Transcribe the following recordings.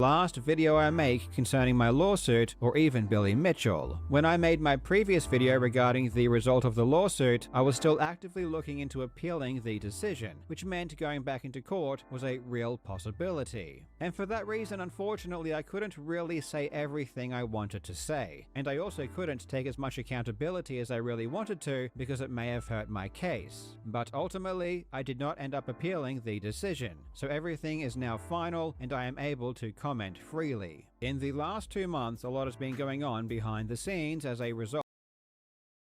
last video I make concerning my lawsuit or even Billy Mitchell. When I made my previous video regarding the result of the lawsuit, I was still actively looking into appealing the decision, which meant going back into court was a real possibility. And for that reason, unfortunately, I couldn't really say everything I wanted to say. And I also couldn't take as much accountability as I really wanted to because it may have hurt my case. But ultimately, I did not end up appealing the decision. So everything is now final and I am able to comment freely. In the last 2 months, a lot has been going on behind the scenes as a result.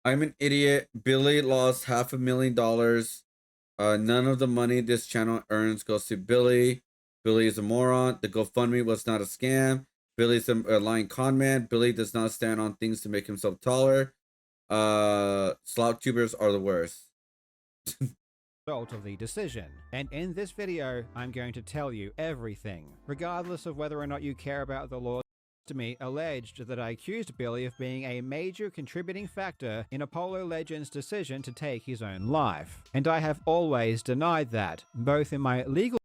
I'm an idiot. Billy lost $500,000. None of the money this channel earns goes to Billy. Billy is a moron. The GoFundMe was not a scam. Billy's a lying con man. Billy does not stand on things to make himself taller. Slouch tubers are the worst. Of the decision. And in this video, I'm going to tell you everything, regardless of whether or not you care about the law. To me, alleged that I accused Billy of being a major contributing factor in Apollo Legends' decision to take his own life. And I have always denied that, both in my legal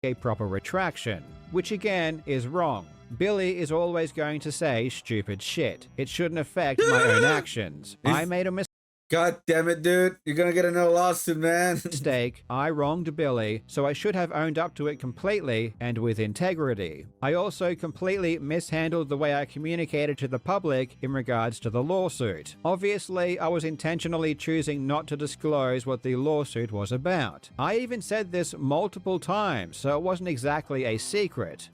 a proper retraction, which again is wrong. Billy is always going to say stupid shit. It shouldn't affect my own actions. I made a mistake. God damn it, dude. You're gonna get another lawsuit, man. I wronged Billy, so I should have owned up to it completely and with integrity. I also completely mishandled the way I communicated to the public in regards to the lawsuit. Obviously, I was intentionally choosing not to disclose what the lawsuit was about. I even said this multiple times, so it wasn't exactly a secret.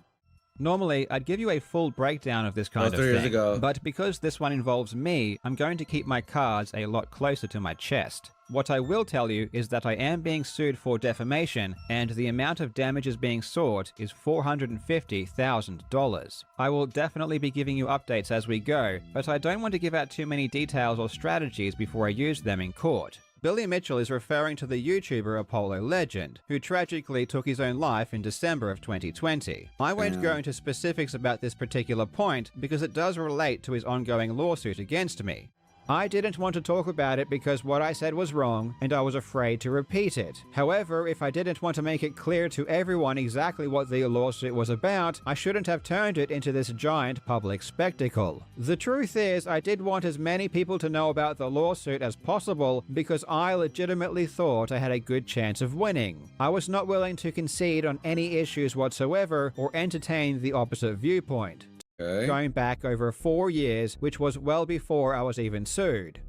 Normally, I'd give you a full breakdown of this kind of thing, but because this one involves me, I'm going to keep my cards a lot closer to my chest. What I will tell you is that I am being sued for defamation, and the amount of damages being sought is $450,000. I will definitely be giving you updates as we go, but I don't want to give out too many details or strategies before I use them in court. Billy Mitchell is referring to the YouTuber Apollo Legend, who tragically took his own life in December of 2020. I won't go into specifics about this particular point because it does relate to his ongoing lawsuit against me. I didn't want to talk about it because what I said was wrong and I was afraid to repeat it. However, if I didn't want to make it clear to everyone exactly what the lawsuit was about, I shouldn't have turned it into this giant public spectacle. The truth is, I did want as many people to know about the lawsuit as possible because I legitimately thought I had a good chance of winning. I was not willing to concede on any issues whatsoever or entertain the opposite viewpoint. Going back over 4 years, which was well before I was even sued.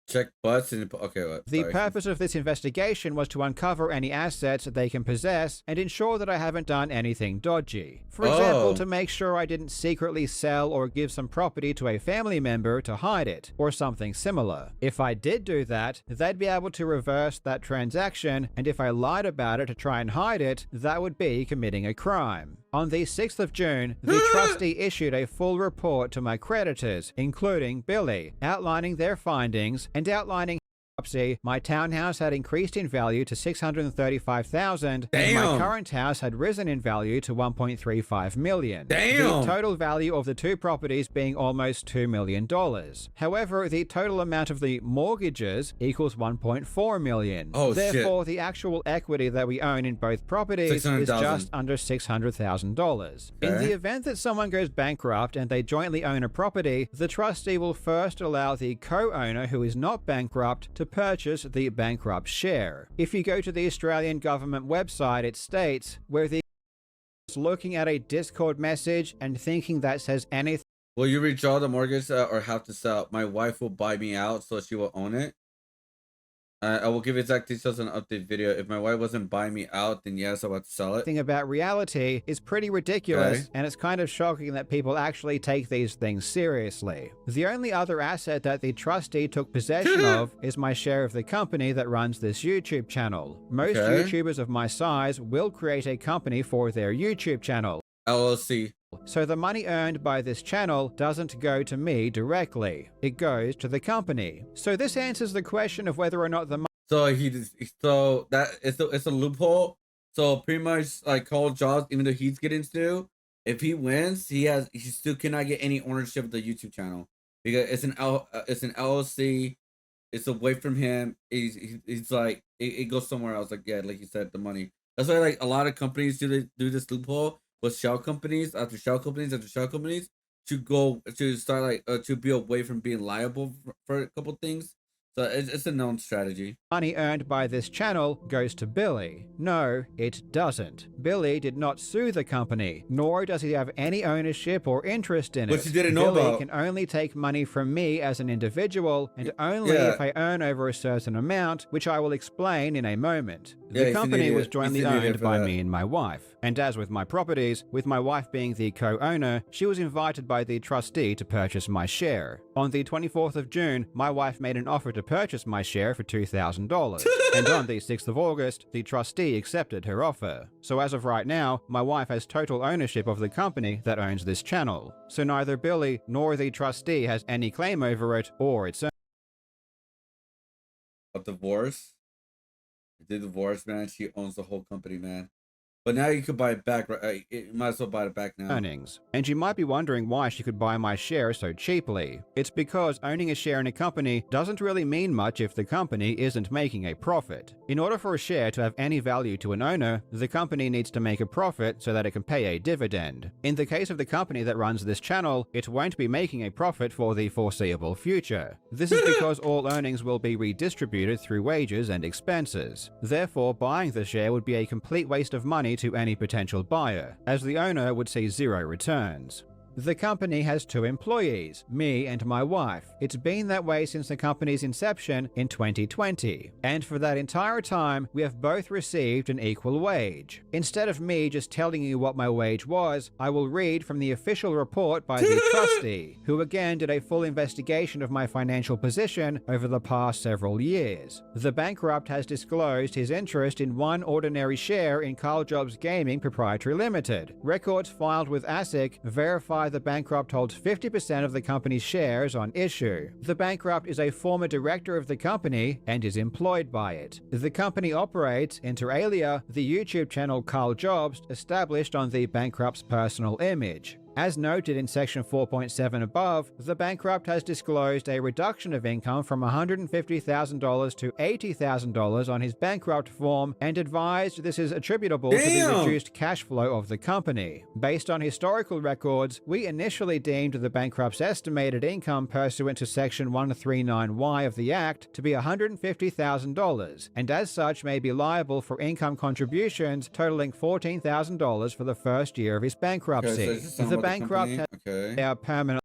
Check butts and okay. What? The purpose of this investigation was to uncover any assets that they can possess and ensure that I haven't done anything dodgy. For example, to make sure I didn't secretly sell or give some property to a family member to hide it, or something similar. If I did do that, they'd be able to reverse that transaction, and if I lied about it to try and hide it, that would be committing a crime. On the 6th of June, the trustee issued a full report to my creditors, including Billy, outlining their findings and outlining my townhouse had increased in value to $635,000, and my current house had risen in value to $1.35 million. The total value of the two properties being almost $2 million. However, the total amount of the mortgages equals $1.4 million. Therefore, the actual equity that we own in both properties is just under $600,000. In the event that someone goes bankrupt and they jointly own a property, the trustee will first allow the co-owner who is not bankrupt to purchase the bankrupt share. If you go to the Australian government website, it states where the looking at a Discord message and thinking that says anything. Will you withdraw the mortgage or have to sell? My wife will buy me out so she will own it. I will give exact details in an update video. If my wife wasn't buying me out, then yes, I would sell it. Thing about reality is pretty ridiculous, and it's kind of shocking that people actually take these things seriously. The only other asset that the trustee took possession of is my share of the company that runs this YouTube channel. Most YouTubers of my size will create a company for their YouTube channel. LLC. So the money earned by this channel doesn't go to me directly. It goes to the company. So this answers the question of whether or not the money. So that it's a loophole. So pretty much like Karl Jobst, even though he's getting sued, if he wins, he still cannot get any ownership of the YouTube channel because it's an LLC. It's away from him. He's like it goes somewhere else. Like yeah, like you said, the money. That's why like a lot of companies do this loophole with shell companies after shell companies after shell companies to start like to be away from being liable for a couple things. So it's a known strategy. Money earned by this channel goes to Billy. No, it doesn't. Billy did not sue the company, nor does he have any ownership or interest in it. Which you didn't know Billy about. can only take money from me as an individual, and only if I earn over a certain amount, which I will explain in a moment. The company was jointly owned by me and my wife, and as with my properties, with my wife being the co-owner, she was invited by the trustee to purchase my share. On the 24th of June, my wife made an offer to purchase my share for $2,000, and on the 6th of August, the trustee accepted her offer. So as of right now, my wife has total ownership of the company that owns this channel. So neither Billy nor the trustee has any claim over it or its own. A divorce? The divorce, man. She owns the whole company, man. But now you could buy it back, right? You might as well buy it back now. Earnings. And you might be wondering why she could buy my share so cheaply. It's because owning a share in a company doesn't really mean much if the company isn't making a profit. In order for a share to have any value to an owner, the company needs to make a profit so that it can pay a dividend. In the case of the company that runs this channel, it won't be making a profit for the foreseeable future. This is because all earnings will be redistributed through wages and expenses. Therefore, buying the share would be a complete waste of money to any potential buyer, as the owner would see zero returns. The company has 2 employees, me and my wife. It's been that way since the company's inception in 2020. And for that entire time, we have both received an equal wage. Instead of me just telling you what my wage was, I will read from the official report by the trustee, who again did a full investigation of my financial position over the past several years. The bankrupt has disclosed his interest in 1 ordinary share in Karl Jobst Gaming Proprietary Limited. Records filed with ASIC verify the bankrupt holds 50% of the company's shares on issue. The bankrupt is a former director of the company and is employed by it. The company operates, inter alia, the YouTube channel Karl Jobst, established on the bankrupt's personal image. As noted in section 4.7 above, the bankrupt has disclosed a reduction of income from $150,000 to $80,000 on his bankrupt form and advised this is attributable to the reduced cash flow of the company. Based on historical records, we initially deemed the bankrupt's estimated income pursuant to section 139Y of the Act to be $150,000, and as such may be liable for income contributions totaling $14,000 for the first year of his bankruptcy. The bankrupt they are permanent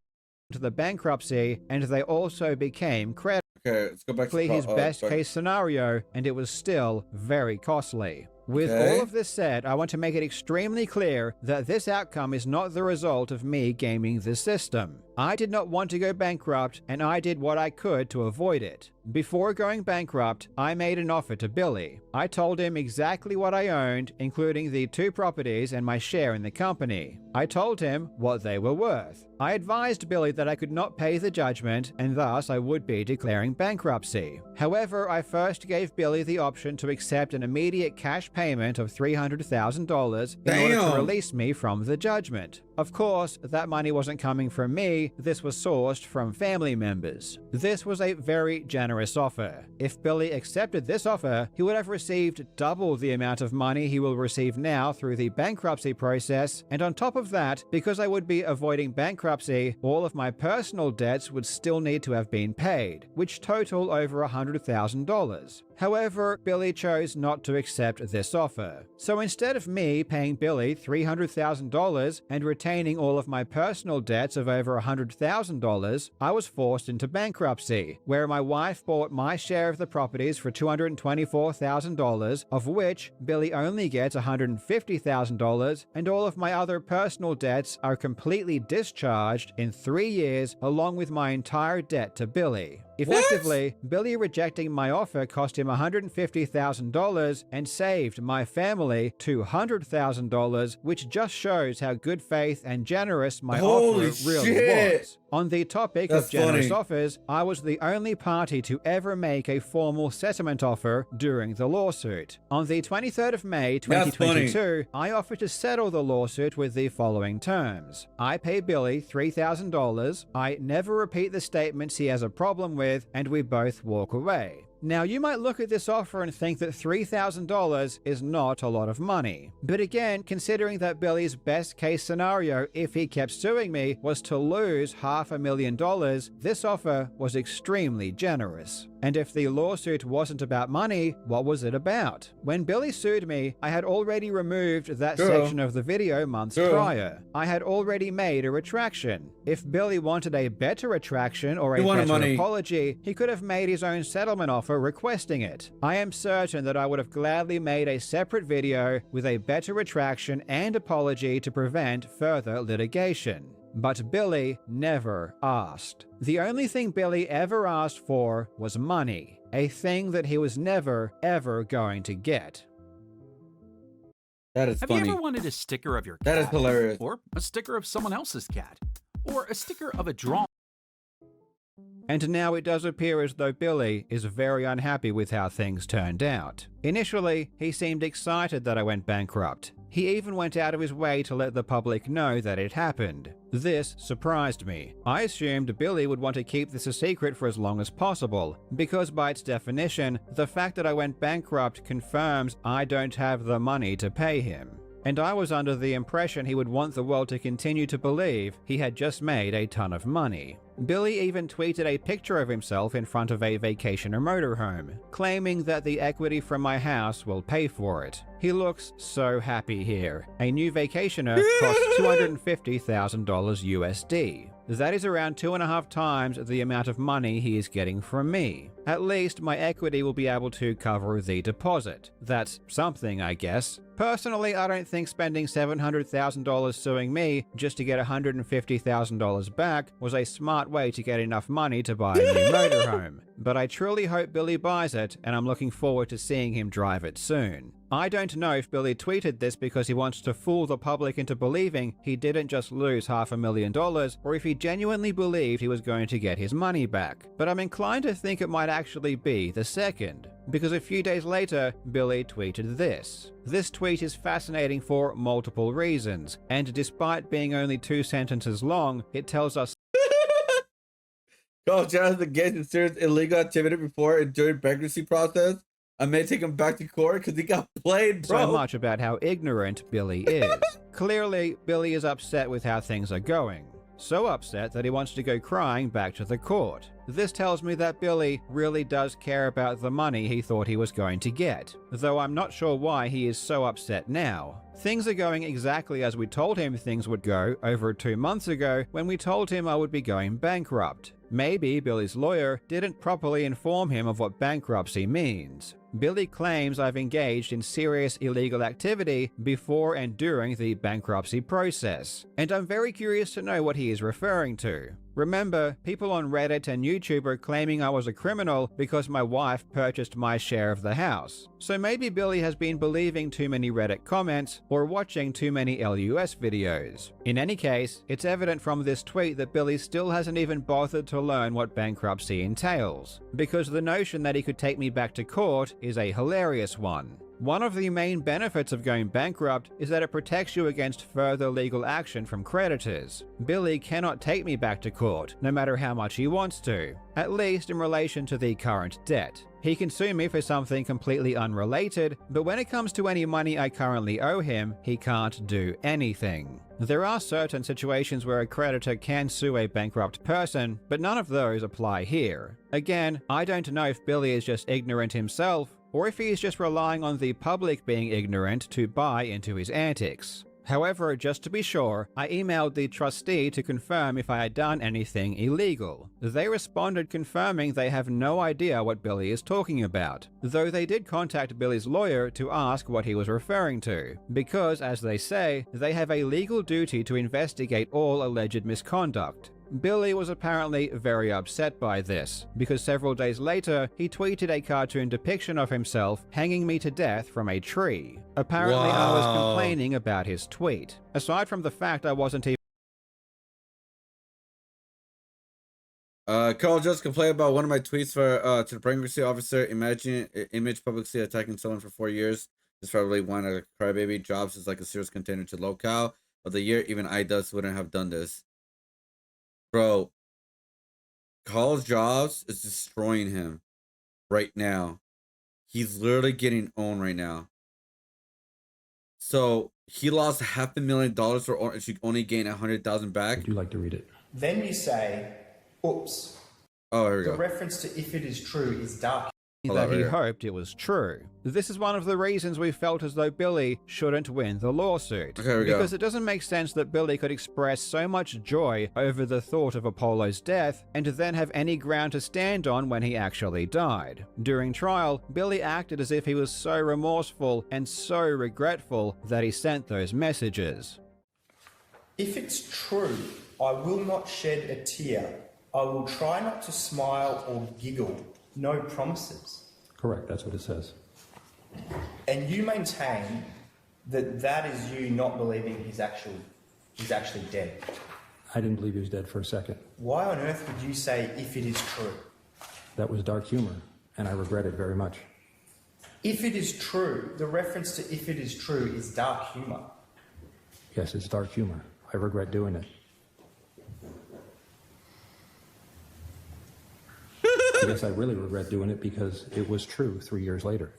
to the bankruptcy, and they also became creditor. Okay, let's go back to his best case scenario, and it was still very costly. With all of this said, I want to make it extremely clear that this outcome is not the result of me gaming the system. I did not want to go bankrupt, and I did what I could to avoid it. Before going bankrupt, I made an offer to Billy. I told him exactly what I owned, including the 2 properties and my share in the company. I told him what they were worth. I advised Billy that I could not pay the judgment, and thus I would be declaring bankruptcy. However, I first gave Billy the option to accept an immediate cash payment of $300,000 in order to release me from the judgment. Of course, that money wasn't coming from me, this was sourced from family members. This was a very generous offer. If Billy accepted this offer, he would have received double the amount of money he will receive now through the bankruptcy process, and on top of that, because I would be avoiding bankruptcy, all of my personal debts would still need to have been paid, which total over $100,000. However, Billy chose not to accept this offer. So instead of me paying Billy $300,000 and retaining all of my personal debts of over $100,000, I was forced into bankruptcy, where my wife bought my share of the properties for $224,000, of which Billy only gets $150,000, and all of my other personal debts are completely discharged in 3 years, along with my entire debt to Billy. Effectively, Billy rejecting my offer cost him $150,000 and saved my family $200,000, which just shows how good faith and generous my offer really was. On the topic of generous offers, I was the only party to ever make a formal settlement offer during the lawsuit. On the 23rd of May 2022, I offered to settle the lawsuit with the following terms. I pay Billy $3,000, I never repeat the statements he has a problem with, and we both walk away. Now, you might look at this offer and think that $3,000 is not a lot of money. But again, considering that Billy's best case scenario, if he kept suing me, was to lose $500,000, this offer was extremely generous. And if the lawsuit wasn't about money, what was it about? When Billy sued me, I had already removed that section of the video months prior. I had already made a retraction. If Billy wanted a better retraction or a better apology, he could have made his own settlement offer requesting it. I am certain that I would have gladly made a separate video with a better retraction and apology to prevent further litigation. But Billy never asked. The only thing Billy ever asked for was money, a thing that he was never, ever going to get. That is funny. Have you ever wanted a sticker of your cat? That is hilarious. Or a sticker of someone else's cat? Or a sticker of a drawing? And now it does appear as though Billy is very unhappy with how things turned out. Initially, he seemed excited that I went bankrupt. He even went out of his way to let the public know that it happened. This surprised me. I assumed Billy would want to keep this a secret for as long as possible, because by its definition, the fact that I went bankrupt confirms I don't have the money to pay him. And I was under the impression he would want the world to continue to believe he had just made a ton of money. Billy even tweeted a picture of himself in front of a vacationer motorhome, claiming that the equity from my house will pay for it. He looks so happy here. A new vacationer costs $250,000 USD. That is around 2.5 times the amount of money he is getting from me. At least my equity will be able to cover the deposit. That's something, I guess. Personally, I don't think spending $700,000 suing me just to get $150,000 back was a smart way to get enough money to buy a new motorhome. But I truly hope Billy buys it, and I'm looking forward to seeing him drive it soon. I don't know if Billy tweeted this because he wants to fool the public into believing he didn't just lose $500,000, or if he genuinely believed he was going to get his money back. But I'm inclined to think it might actually be the second, because a few days later, Billy tweeted this. This tweet is fascinating for multiple reasons, and despite being only 2 sentences long, it tells us Karl Jobst engaged in serious illegal activity before and during bankruptcy process. I may take him back to court because he got played, bro. So much about how ignorant Billy is. Clearly, Billy is upset with how things are going. So upset that he wants to go crying back to the court. This tells me that Billy really does care about the money he thought he was going to get, though I'm not sure why he is so upset now. Things are going exactly as we told him things would go over 2 months ago when we told him I would be going bankrupt. Maybe Billy's lawyer didn't properly inform him of what bankruptcy means. Billy claims I've engaged in serious illegal activity before and during the bankruptcy process, and I'm very curious to know what he is referring to. Remember, people on Reddit and YouTube are claiming I was a criminal because my wife purchased my share of the house. So maybe Billy has been believing too many Reddit comments or watching too many LUS videos. In any case, it's evident from this tweet that Billy still hasn't even bothered to learn what bankruptcy entails, because the notion that he could take me back to court is a hilarious one. One of the main benefits of going bankrupt is that it protects you against further legal action from creditors. Billy cannot take me back to court, no matter how much he wants to, at least in relation to the current debt. He can sue me for something completely unrelated, but when it comes to any money I currently owe him, he can't do anything. There are certain situations where a creditor can sue a bankrupt person, but none of those apply here. Again, I don't know if Billy is just ignorant himself, or if he is just relying on the public being ignorant to buy into his antics. However, just to be sure, I emailed the trustee to confirm if I had done anything illegal. They responded confirming they have no idea what Billy is talking about, though they did contact Billy's lawyer to ask what he was referring to, because, as they say, they have a legal duty to investigate all alleged misconduct. Billy was apparently very upset by this, because several days later, he tweeted a cartoon depiction of himself hanging me to death from a tree. Apparently, I was complaining about his tweet. Aside from the fact I wasn't even Karl Jobst complained about one of my tweets to the bankruptcy officer. Imagine image publicly attacking someone for 4 years. It's probably one of a crybaby. Jobs is like a serious contender to locale of the year. Even I wouldn't have done this. Bro, Karl Jobst is destroying him right now. He's literally getting owned right now. So he lost $500,000 or she only gained 100,000 back. Would you like to read it? Then you say, oops. Oh, here we The go. reference to if it is true is dark. That he hoped it was true. This is one of the reasons we felt as though Billy shouldn't win the lawsuit. Okay, here we go. Because it doesn't make sense that Billy could express so much joy over the thought of Apollo's death and then have any ground to stand on when he actually died. During trial, Billy acted as if he was so remorseful and so regretful that he sent those messages. If it's true, I will not shed a tear. I will try not to smile or giggle. No promises. Correct, that's what it says. And you maintain that that is you not believing he's actually dead. I didn't believe he was dead for a second. Why on earth would you say if it is true? That was dark humor, and I regret it very much. If it is true, the reference to if it is true is dark humor. Yes, it's dark humor. I regret doing it. Yes, I really regret doing it because it was true 3 years later.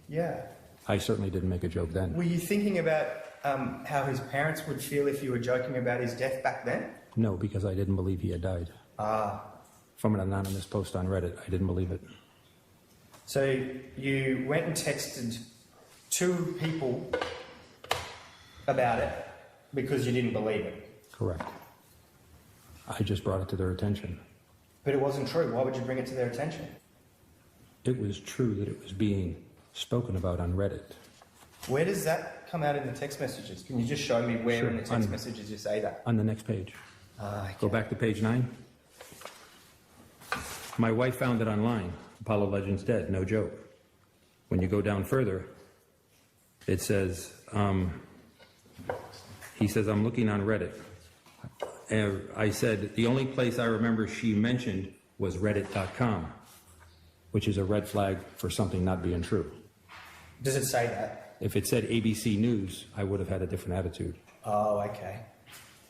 Yeah. I certainly didn't make a joke then. Were you thinking about how his parents would feel if you were joking about his death back then? No, because I didn't believe he had died. From an anonymous post on Reddit, I didn't believe it. So you went and texted 2 people about it because you didn't believe it. Correct. I just brought it to their attention. But it wasn't true. Why would you bring it to their attention? It was true that it was being spoken about on Reddit. Where does that come out in the text messages? Can you just show me where Sure. in the text messages you say that? On the next page. Okay. Go back to page 9. My wife found it online. Apollo Legends dead, no joke. When you go down further, it says, he says, I'm looking on Reddit. And I said, the only place I remember she mentioned was reddit.com, which is a red flag for something not being true. Does it say that? If it said ABC News, I would have had a different attitude. Oh, okay.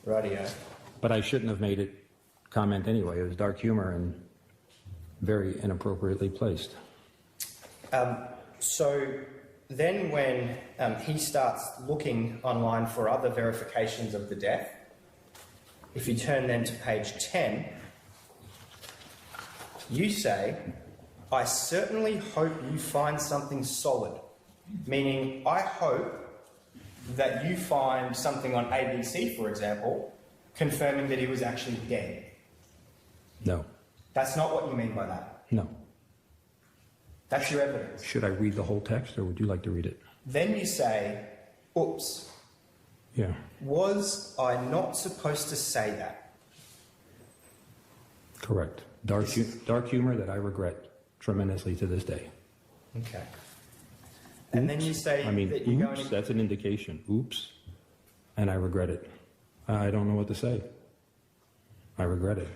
Rightio. But I shouldn't have made it comment anyway. It was dark humor and very inappropriately placed. So then when he starts looking online for other verifications of the death, if you turn then to page 10, you say, I certainly hope you find something solid. Meaning, I hope that you find something on ABC, for example, confirming that he was actually dead. No, That's not what you mean by that. no. That's your evidence. Should I read the whole text or would you like to read it? Then you say, oops, Yeah. was I not supposed to say that? Correct. Dark humor that I regret tremendously to this day. Okay. And then you say I mean, that you're oops, going to... that's an indication. Oops. And I regret it. I don't know what to say. I regret it.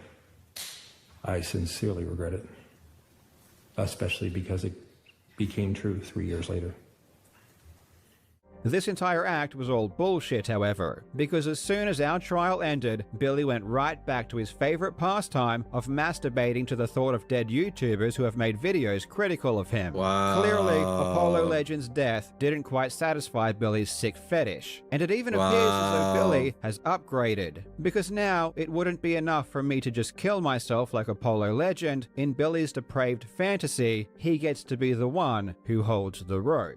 I sincerely regret it. Especially because it became true 3 years later. This entire act was all bullshit, however, because as soon as our trial ended, Billy went right back to his favorite pastime of masturbating to the thought of dead YouTubers who have made videos critical of him. Wow. Clearly, Apollo Legends' death didn't quite satisfy Billy's sick fetish, and it even appears as though Billy has upgraded, because now it wouldn't be enough for me to just kill myself like Apollo Legend. In Billy's depraved fantasy, he gets to be the one who holds the rope.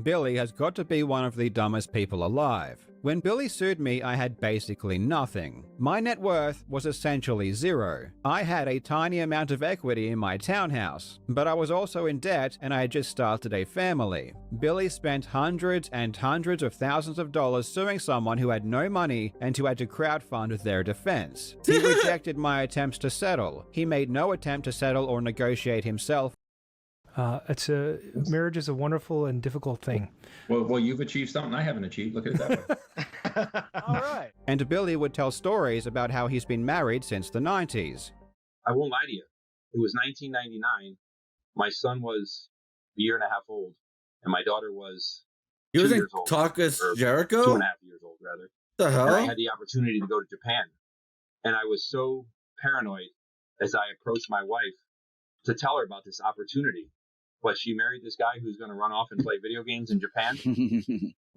Billy has got to be one of the dumbest people alive. When Billy sued me, I had basically nothing. My net worth was essentially zero. I had a tiny amount of equity in my townhouse, but I was also in debt and I had just started a family. Billy spent hundreds and hundreds of thousands of dollars suing someone who had no money and who had to crowdfund their defense. He rejected my attempts to settle. He made no attempt to settle or negotiate himself. Marriage is a wonderful and difficult thing. Well, you've achieved something I haven't achieved. Look at it that way. All right. And Billy would tell stories about how he's been married since the 90s. I won't lie to you. It was 1999. My son was a year and a half old, and my daughter was He 2 was in years old. Talkus or Jericho? 2.5 years old, rather. The And I hell? had the opportunity to go to Japan. And I was so paranoid as I approached my wife to tell her about this opportunity. What, she married this guy who's going to run off and play video games in Japan?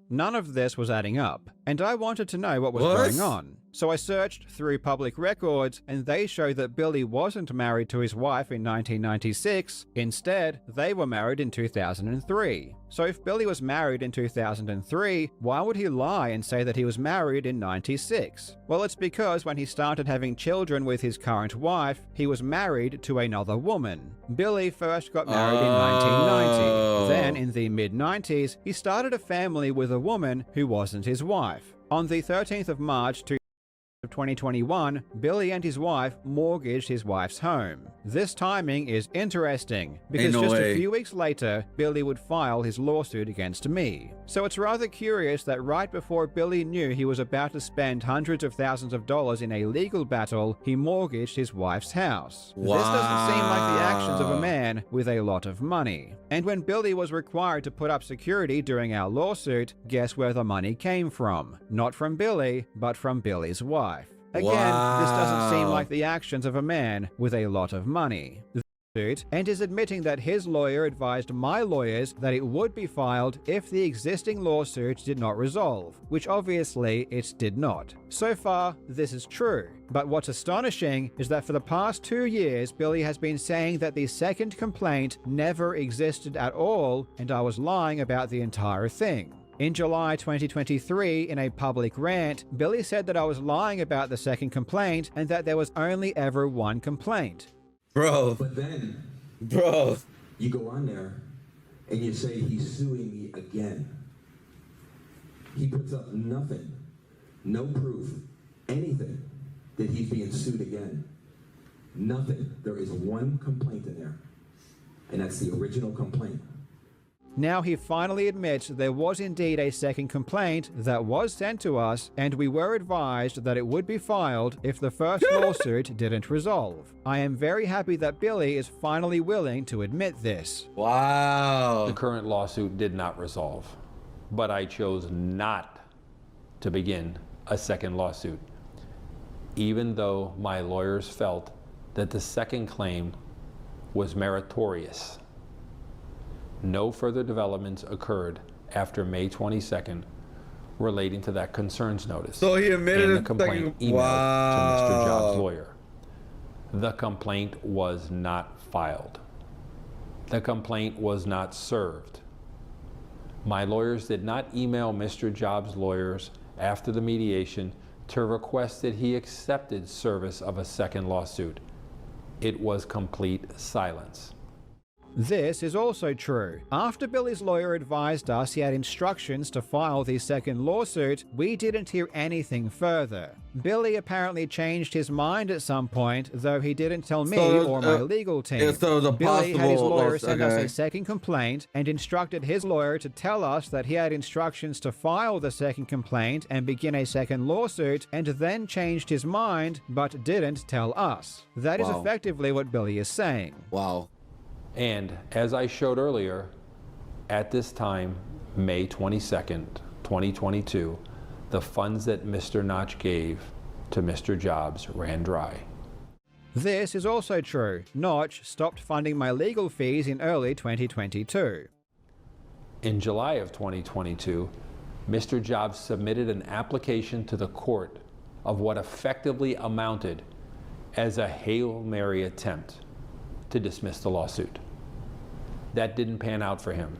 None of this was adding up, and I wanted to know what was going on. So I searched through public records, and they show that Billy wasn't married to his wife in 1996. Instead, they were married in 2003. So if Billy was married in 2003, why would he lie and say that he was married in 96? Well, it's because when he started having children with his current wife, he was married to another woman. Billy first got married in 1990. Then, in the mid-90s, he started a family with a woman who wasn't his wife. On the 13th of March 2021, Billy and his wife mortgaged his wife's home. This timing is interesting because just a few weeks later, Billy would file his lawsuit against me. So it's rather curious that right before Billy knew he was about to spend hundreds of thousands of dollars in a legal battle, he mortgaged his wife's house. Wow. This doesn't seem like the actions of a man with a lot of money. And when Billy was required to put up security during our lawsuit, guess where the money came from? Not from Billy, but from Billy's wife. Again, this doesn't seem like the actions of a man with a lot of money. And is admitting that his lawyer advised my lawyers that it would be filed if the existing lawsuit did not resolve, which obviously it did not. So far, this is true. But what's astonishing is that for the past 2 years, Billy has been saying that the second complaint never existed at all, and I was lying about the entire thing. In July 2023, in a public rant, Billy said that I was lying about the second complaint and that there was only ever one complaint. Bro. But then, Bro. you go on there and you say he's suing me again. He puts up nothing, no proof, anything that he's being sued again. Nothing. There is one complaint in there, and that's the original complaint. Now he finally admits there was indeed a second complaint that was sent to us, and we were advised that it would be filed if the first lawsuit didn't resolve. I am very happy that Billy is finally willing to admit this. Wow. The current lawsuit did not resolve, but I chose not to begin a second lawsuit, even though my lawyers felt that the second claim was meritorious. No further developments occurred after May 22nd relating to that concerns notice. So he admitted and the complaint emailed to Mr. Jobs' lawyer. The complaint was not filed. The complaint was not served. My lawyers did not email Mr. Jobs' lawyers after the mediation to request that he accepted service of a second lawsuit. It was complete silence. This is also true. After Billy's lawyer advised us he had instructions to file the second lawsuit, we didn't hear anything further. Billy apparently changed his mind at some point, though he didn't tell me or my legal team. Billy had his lawyer send us a second complaint and instructed his lawyer to tell us that he had instructions to file the second complaint and begin a second lawsuit, and then changed his mind but didn't tell us. That is effectively what Billy is saying. Wow. And as I showed earlier, at this time, May 22nd, 2022, the funds that Mr. Notch gave to Mr. Jobs ran dry. This is also true. Notch stopped funding my legal fees in early 2022. In July of 2022, Mr. Jobs submitted an application to the court of what effectively amounted as a Hail Mary attempt to dismiss the lawsuit. That didn't pan out for him.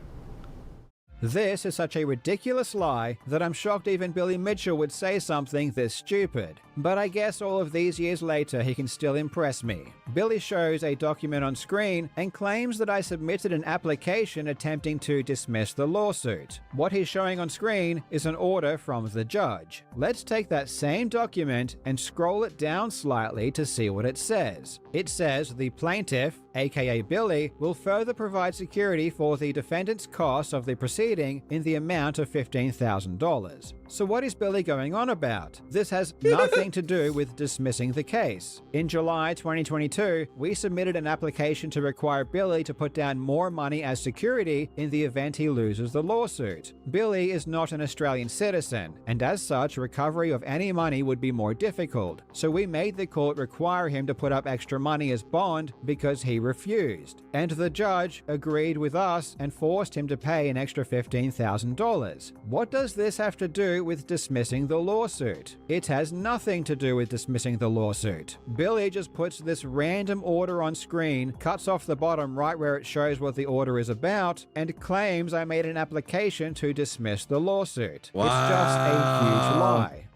This is such a ridiculous lie that I'm shocked even Billy Mitchell would say something this stupid. But I guess all of these years later he can still impress me. Billy shows a document on screen and claims that I submitted an application attempting to dismiss the lawsuit. What he's showing on screen is an order from the judge. Let's take that same document and scroll it down slightly to see what it says. It says the plaintiff, aka Billy, will further provide security for the defendant's costs of the proceeding in the amount of $15,000. So what is Billy going on about? This has nothing to do with dismissing the case. In July 2022, we submitted an application to require Billy to put down more money as security in the event he loses the lawsuit. Billy is not an Australian citizen, and as such, recovery of any money would be more difficult. So we made the court require him to put up extra money as bond because he refused. And the judge agreed with us and forced him to pay an extra $15,000. What does this have to do with dismissing the lawsuit? It has nothing to do with dismissing the lawsuit. Billy just puts this random order on screen, cuts off the bottom right where it shows what the order is about, and claims I made an application to dismiss the lawsuit. Wow. It's just a huge lie.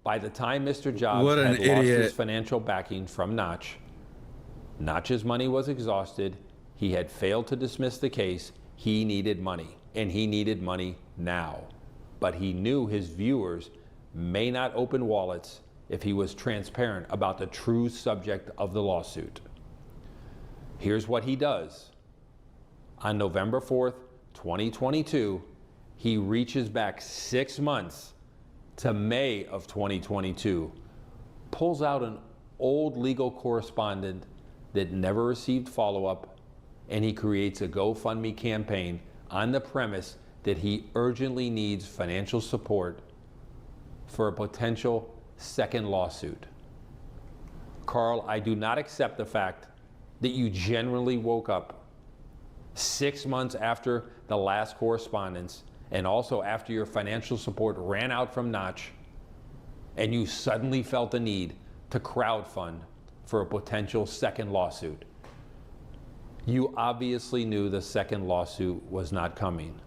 By the time Mr. Jobs What an had lost idiot. his financial backing from Notch, Notch's money was exhausted, he had failed to dismiss the case, he needed money, and he needed money now. But he knew his viewers may not open wallets if he was transparent about the true subject of the lawsuit. Here's what he does. On November 4th, 2022, he reaches back 6 months to May of 2022, pulls out an old legal correspondent that never received follow-up, and he creates a GoFundMe campaign on the premise that he urgently needs financial support for a potential second lawsuit. Karl, I do not accept the fact that you generally woke up 6 months after the last correspondence and also after your financial support ran out from Notch, and you suddenly felt the need to crowdfund for a potential second lawsuit. You obviously knew the second lawsuit was not coming.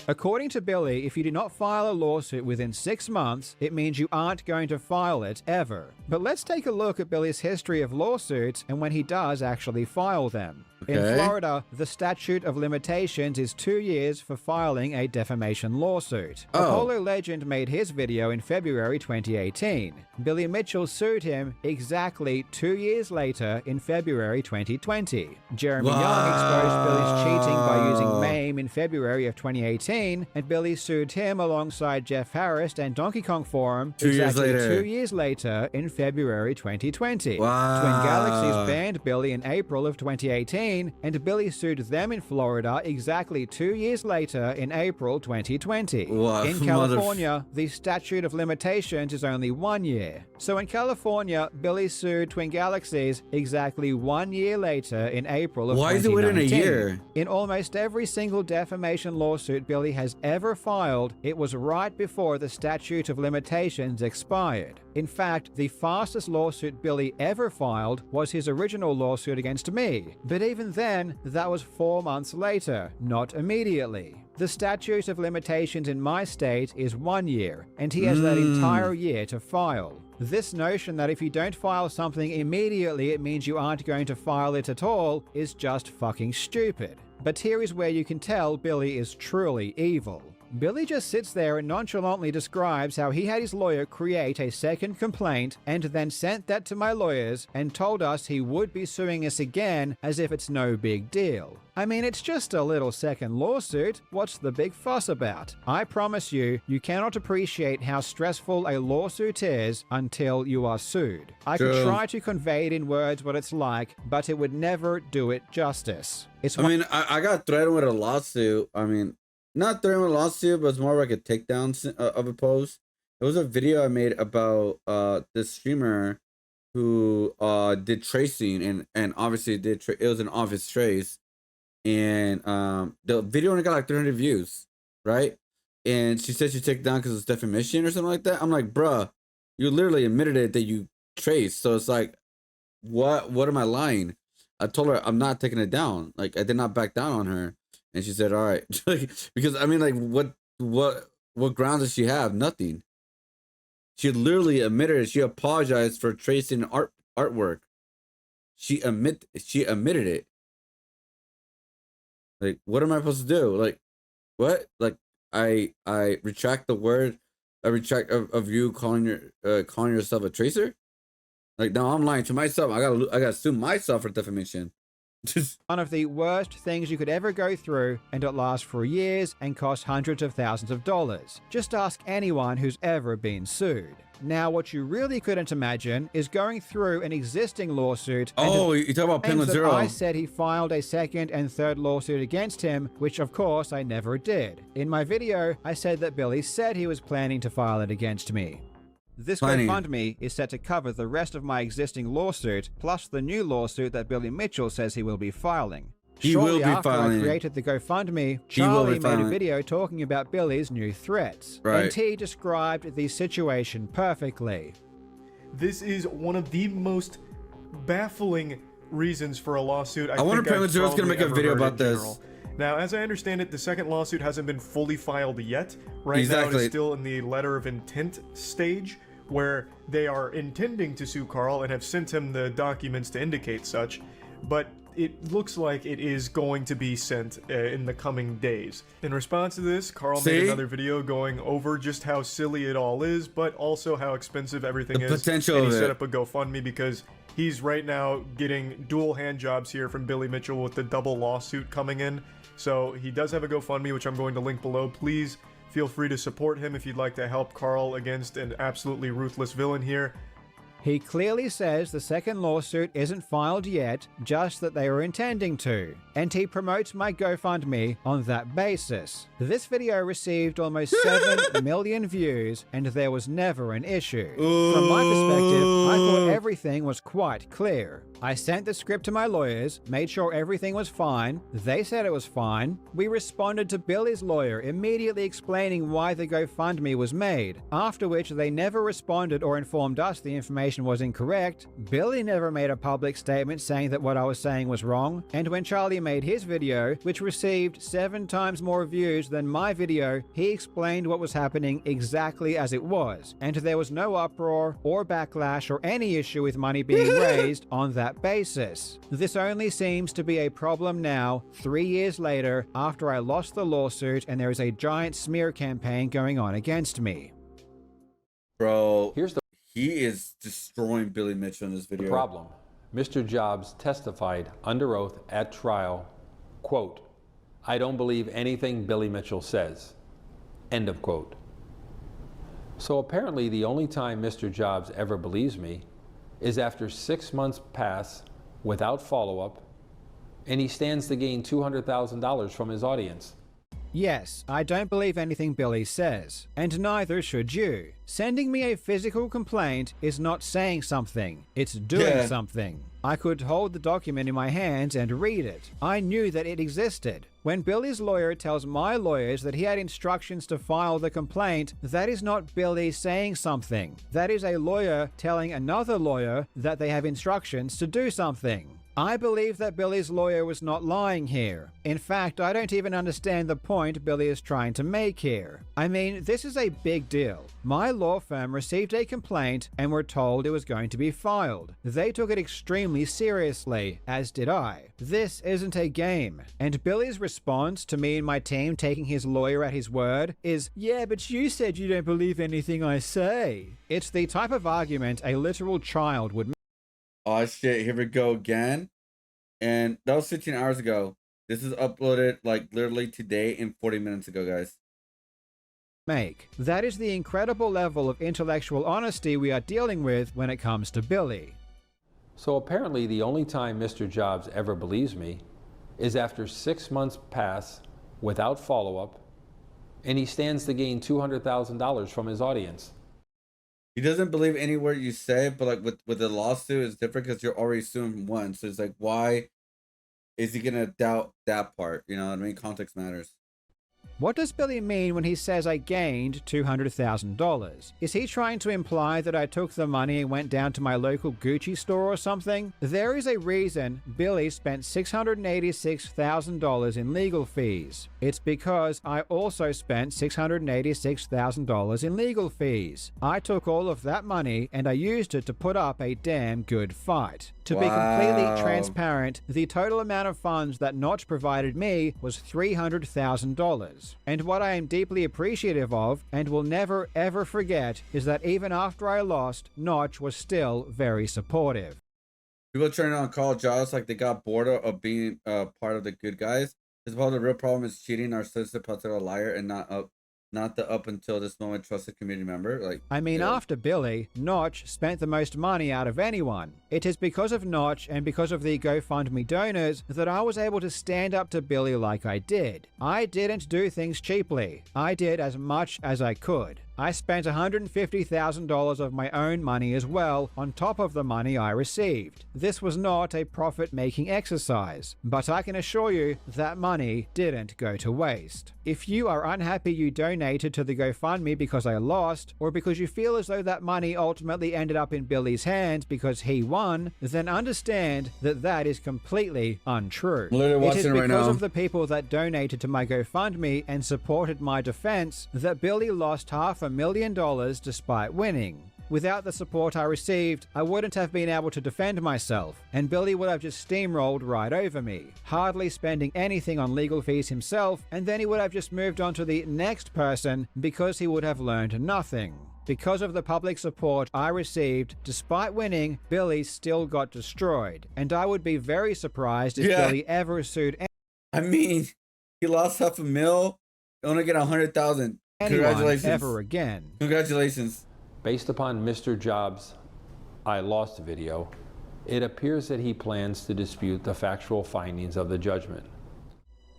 According to Billy, if you do not file a lawsuit within 6 months, it means you aren't going to file it ever. But let's take a look at Billy's history of lawsuits and when he does actually file them. In Okay. Florida, the statute of limitations is 2 years for filing a defamation lawsuit. Oh. Apollo Legend made his video in February 2018. Billy Mitchell sued him exactly 2 years later in February 2020. Jeremy Young exposed Billy's cheating by using MAME in February of 2018, and Billy sued him alongside Jeff Harris and Donkey Kong Forum 2 years exactly later. 2 years later in February 2020. Wow. Twin Galaxies banned Billy in April of 2018, and Billy sued them in Florida exactly 2 years later in April 2020. Wow, In California, the statute of limitations is only 1 year. So in California, Billy sued Twin Galaxies exactly 1 year later in April of 2019. Why is it within a year? In almost every single defamation lawsuit Billy has ever filed, it was right before the statute of limitations expired. In fact, the fastest lawsuit Billy ever filed was his original lawsuit against me. But even then, that was 4 months later, not immediately. The statute of limitations in my state is 1 year, and he has that entire year to file. This notion that if you don't file something immediately, it means you aren't going to file it at all is just fucking stupid. But here is where you can tell Billy is truly evil. Billy just sits there and nonchalantly describes how he had his lawyer create a second complaint and then sent that to my lawyers and told us he would be suing us again as if it's no big deal. I mean, it's just a little second lawsuit. What's the big fuss about? I promise you, you cannot appreciate how stressful a lawsuit is until you are sued. I could True. try to convey it in words what it's like, but it would never do it justice. I got threatened with a lawsuit. I mean, not threatened with a lawsuit, but it's more like a takedown of a post. It was a video I made about this streamer who did tracing and obviously it was an obvious trace, and the video only got like 300 views, right? And she said she took it down because it's defamation or something like that. I'm like, bruh, you literally admitted it that you traced, so it's like, what am I lying? I told her I'm not taking it down. Like, I did not back down on her. And she said, all right. Because, I mean, like, what grounds does she have? Nothing. She literally admitted it. She apologized for tracing artwork. She admitted it. Like, what am I supposed to do? Like, what? Like, I retract the word. I retract of you calling yourself a tracer. Like, now I'm lying to myself. I gotta sue myself for defamation. One of the worst things you could ever go through, and it lasts for years and costs hundreds of thousands of dollars. Just ask anyone who's ever been sued. Now, what you really couldn't imagine is going through an existing lawsuit. Oh, you talk about Penguin Zero. I said he filed a second and third lawsuit against him, which of course I never did. In my video, I said that Billy said he was planning to file it against me. This GoFundMe is set to cover the rest of my existing lawsuit, plus the new lawsuit that Billy Mitchell says he will be filing. Shortly after I created the GoFundMe, Charlie made a video talking about Billy's new threats. And he described the situation perfectly. This is one of the most baffling reasons for a lawsuit I wonder if Penguin Zero's going to make a video about this. Now, as I understand it, the second lawsuit hasn't been fully filed yet. Right now, it is still in the letter of intent stage, where they are intending to sue Karl and have sent him the documents to indicate such, but it looks like it is going to be sent in the coming days. In response to this, Karl made another video going over just how silly it all is, but also how expensive everything is. And he set up a GoFundMe because he's right now getting dual hand jobs here from Billy Mitchell with the double lawsuit coming in. So he does have a GoFundMe, which I'm going to link below. Please feel free to support him if you'd like to help Karl against an absolutely ruthless villain here. He clearly says the second lawsuit isn't filed yet, just that they are intending to, and he promotes my GoFundMe on that basis. This video received almost 7 million views, and there was never an issue. From my perspective, I thought everything was quite clear. I sent the script to my lawyers, made sure everything was fine, they said it was fine. We responded to Billy's lawyer, immediately explaining why the GoFundMe was made, after which they never responded or informed us the information was incorrect. Billy never made a public statement saying that what I was saying was wrong, and when Charlie made his video, which received 7 times more views than my video, he explained what was happening exactly as it was, and there was no uproar or backlash or any issue with money being raised on that basis. This only seems to be a problem now, 3 years later, after I lost the lawsuit and there is a giant smear campaign going on against me. Bro, he is destroying Billy Mitchell in this video. The problem. Mr. Jobs testified under oath at trial, quote, "I don't believe anything Billy Mitchell says," end of quote. So apparently the only time Mr. Jobs ever believes me is after 6 months pass without follow-up, and he stands to gain $200,000 from his audience. Yes, I don't believe anything Billy says, and neither should you. Sending me a physical complaint is not saying something, it's doing something. I could hold the document in my hands and read it. I knew that it existed. When Billy's lawyer tells my lawyers that he had instructions to file the complaint, that is not Billy saying something. That is a lawyer telling another lawyer that they have instructions to do something. I believe that Billy's lawyer was not lying here. In fact, I don't even understand the point Billy is trying to make here. I mean, this is a big deal. My law firm received a complaint and were told it was going to be filed. They took it extremely seriously, as did I. This isn't a game. And Billy's response to me and my team taking his lawyer at his word is, "Yeah, but you said you don't believe anything I say." It's the type of argument a literal child would make. Oh shit, here we go again. And that was 15 hours ago. This is uploaded like literally today and 40 minutes ago, guys. That is the incredible level of intellectual honesty we are dealing with when it comes to Billy. So apparently the only time Mr. Jobs ever believes me is after 6 months pass without follow-up, and he stands to gain $200,000 from his audience. He doesn't believe any word you say, but like with the lawsuit, it's different because you're already suing one. So it's like, why is he gonna doubt that part? You know what I mean? Context matters. What does Billy mean when he says I gained $200,000? Is he trying to imply that I took the money and went down to my local Gucci store or something? There is a reason Billy spent $686,000 in legal fees. It's because I also spent $686,000 in legal fees. I took all of that money and I used it to put up a damn good fight. To be completely transparent, the total amount of funds that Notch provided me was $300,000. And what I am deeply appreciative of, and will never ever forget, is that even after I lost, Notch was still very supportive. People turning on Karl Jobst like they got bored of being part of the good guys. It's about the real problem is cheating, narcissistic, pathetic liar, and not the up until this moment trusted community member. Like, I mean, after Billy, Notch spent the most money out of anyone. It is because of Notch and because of the GoFundMe donors that I was able to stand up to Billy like I did. I didn't do things cheaply. I did as much as I could. I spent $150,000 of my own money as well, on top of the money I received. This was not a profit-making exercise, but I can assure you that money didn't go to waste. If you are unhappy you donated to the GoFundMe because I lost, or because you feel as though that money ultimately ended up in Billy's hands because he won, then understand that that is completely untrue. It is because of the people that donated to my GoFundMe and supported my defense that Billy lost $500,000 despite winning. Without the support I received, I wouldn't have been able to defend myself, and Billy would have just steamrolled right over me, hardly spending anything on legal fees himself, and then he would have just moved on to the next person because he would have learned nothing. Because of the public support I received, despite winning, Billy still got destroyed, and I would be very surprised if Billy ever sued I mean, he lost $500,000, only get $100,000. Congratulations. Ever again. Congratulations. Based upon Mr. Jobs' I lost video, it appears that he plans to dispute the factual findings of the judgment.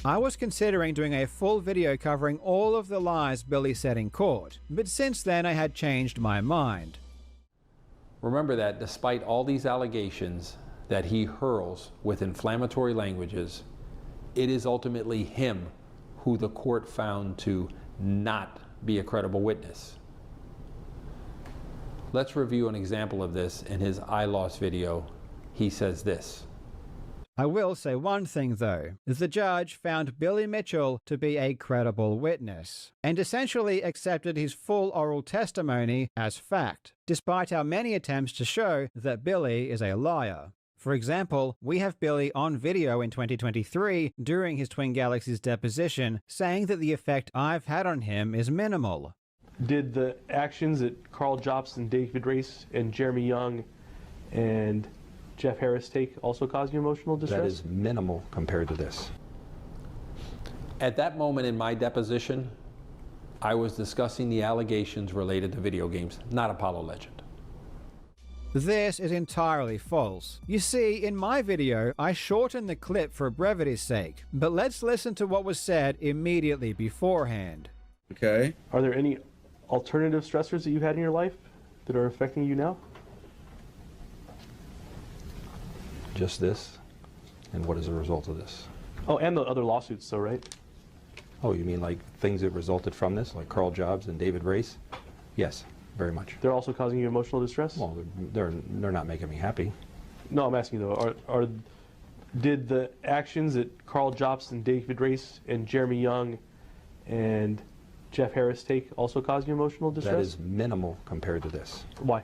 I was considering doing a full video covering all of the lies Billy said in court, but since then I had changed my mind. Remember that despite all these allegations that he hurls with inflammatory languages, it is ultimately him who the court found to not be a credible witness. Let's review an example of this in his I lost video. He says this. I will say one thing though. The judge found Billy Mitchell to be a credible witness, and essentially accepted his full oral testimony as fact, despite our many attempts to show that Billy is a liar. For example, we have Billy on video in 2023 during his Twin Galaxies deposition saying that the effect I've had on him is minimal. Did the actions that Karl Jobst and David Race and Jeremy Young and Jeff Harris take also cause you emotional distress? That is minimal compared to this. At that moment in my deposition, I was discussing the allegations related to video games, not Apollo Legend. This is entirely false. You see, in my video, I shortened the clip for brevity's sake, but let's listen to what was said immediately beforehand. Okay. Are there any alternative stressors that you had in your life that are affecting you now? Just this, and what is the result of this? Oh, and the other lawsuits, though, right? Oh, you mean like things that resulted from this, like Karl Jobst and David Race? Yes, very much. They're also causing you emotional distress? Well, they're not making me happy. No, I'm asking you though, did the actions that Karl Jobst and David Race and Jeremy Young and Jeff Harris take also cause you emotional distress? That is minimal compared to this. Why?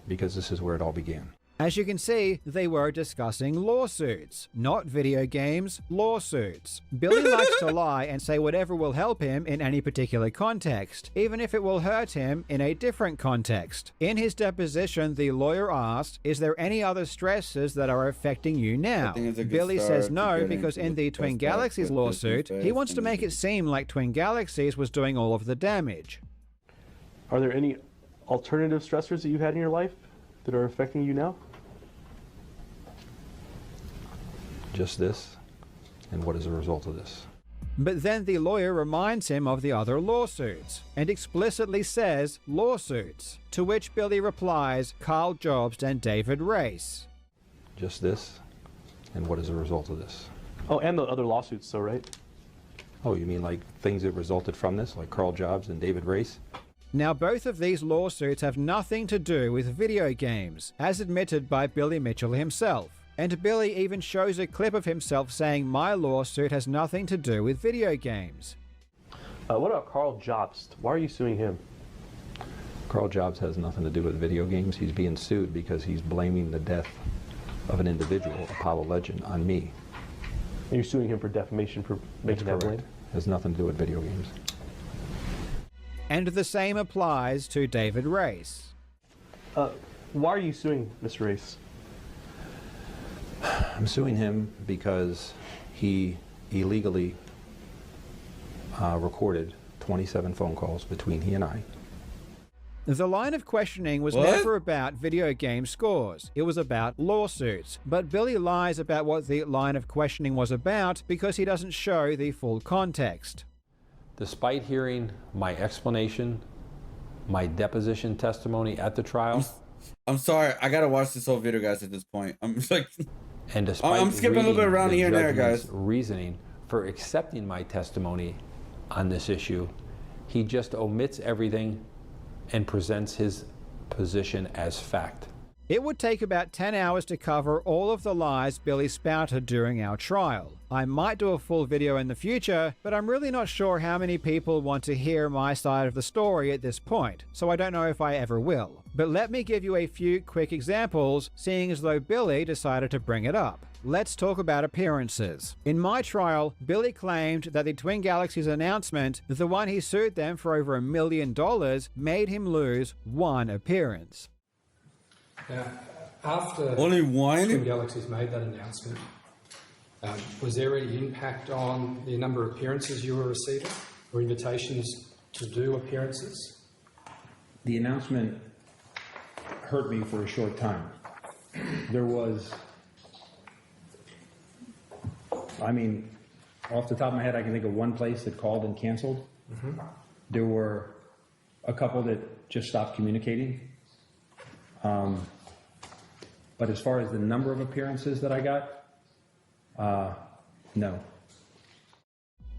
Because this is where it all began. As you can see, they were discussing lawsuits, not video games, lawsuits. Billy likes to lie and say whatever will help him in any particular context, even if it will hurt him in a different context. In his deposition, the lawyer asked, "Is there any other stresses that are affecting you now?" Billy says no, because in the Twin Galaxies lawsuit, he wants to make it seem like Twin Galaxies was doing all of the damage. Are there any alternative stressors that you had in your life that are affecting you now? Just this, and what is the result of this? But then the lawyer reminds him of the other lawsuits, and explicitly says lawsuits, to which Billy replies Karl Jobst and David Race. Just this, and what is the result of this? Oh, and the other lawsuits, though, right? Oh, you mean like things that resulted from this, like Karl Jobst and David Race? Now, both of these lawsuits have nothing to do with video games, as admitted by Billy Mitchell himself. And Billy even shows a clip of himself saying my lawsuit has nothing to do with video games. What about Karl Jobst? Why are you suing him? Karl Jobst has nothing to do with video games. He's being sued because he's blaming the death of an individual, Apollo Legend, on me. And you're suing him for defamation for making that blame? Has nothing to do with video games. And the same applies to David Race. Why are you suing Mr. Race? I'm suing him because he illegally recorded 27 phone calls between he and I. The line of questioning was What? never about video game scores. It was about lawsuits. But Billy lies about what the line of questioning was about because he doesn't show the full context. Despite hearing my explanation, my deposition testimony at the trial, I'm sorry, I gotta watch this whole video, guys. At this point, I'm just like, and despite I'm skipping a little bit reading around the here and there, judgment's guys. reasoning for accepting my testimony on this issue, he just omits everything and presents his position as fact. It would take about 10 hours to cover all of the lies Billy spouted during our trial. I might do a full video in the future, but I'm really not sure how many people want to hear my side of the story at this point, so I don't know if I ever will. But let me give you a few quick examples, seeing as though Billy decided to bring it up. Let's talk about appearances. In my trial, Billy claimed that the Twin Galaxies announcement, the one he sued them for over $1 million, made him lose one appearance. Now, after Only one? Twin Galaxies made that announcement, was there any impact on the number of appearances you were receiving or invitations to do appearances? The announcement hurt me for a short time. There was, I mean, off the top of my head, I can think of one place that called and canceled. Mm-hmm. There were a couple that just stopped communicating. But as far as the number of appearances that I got, no.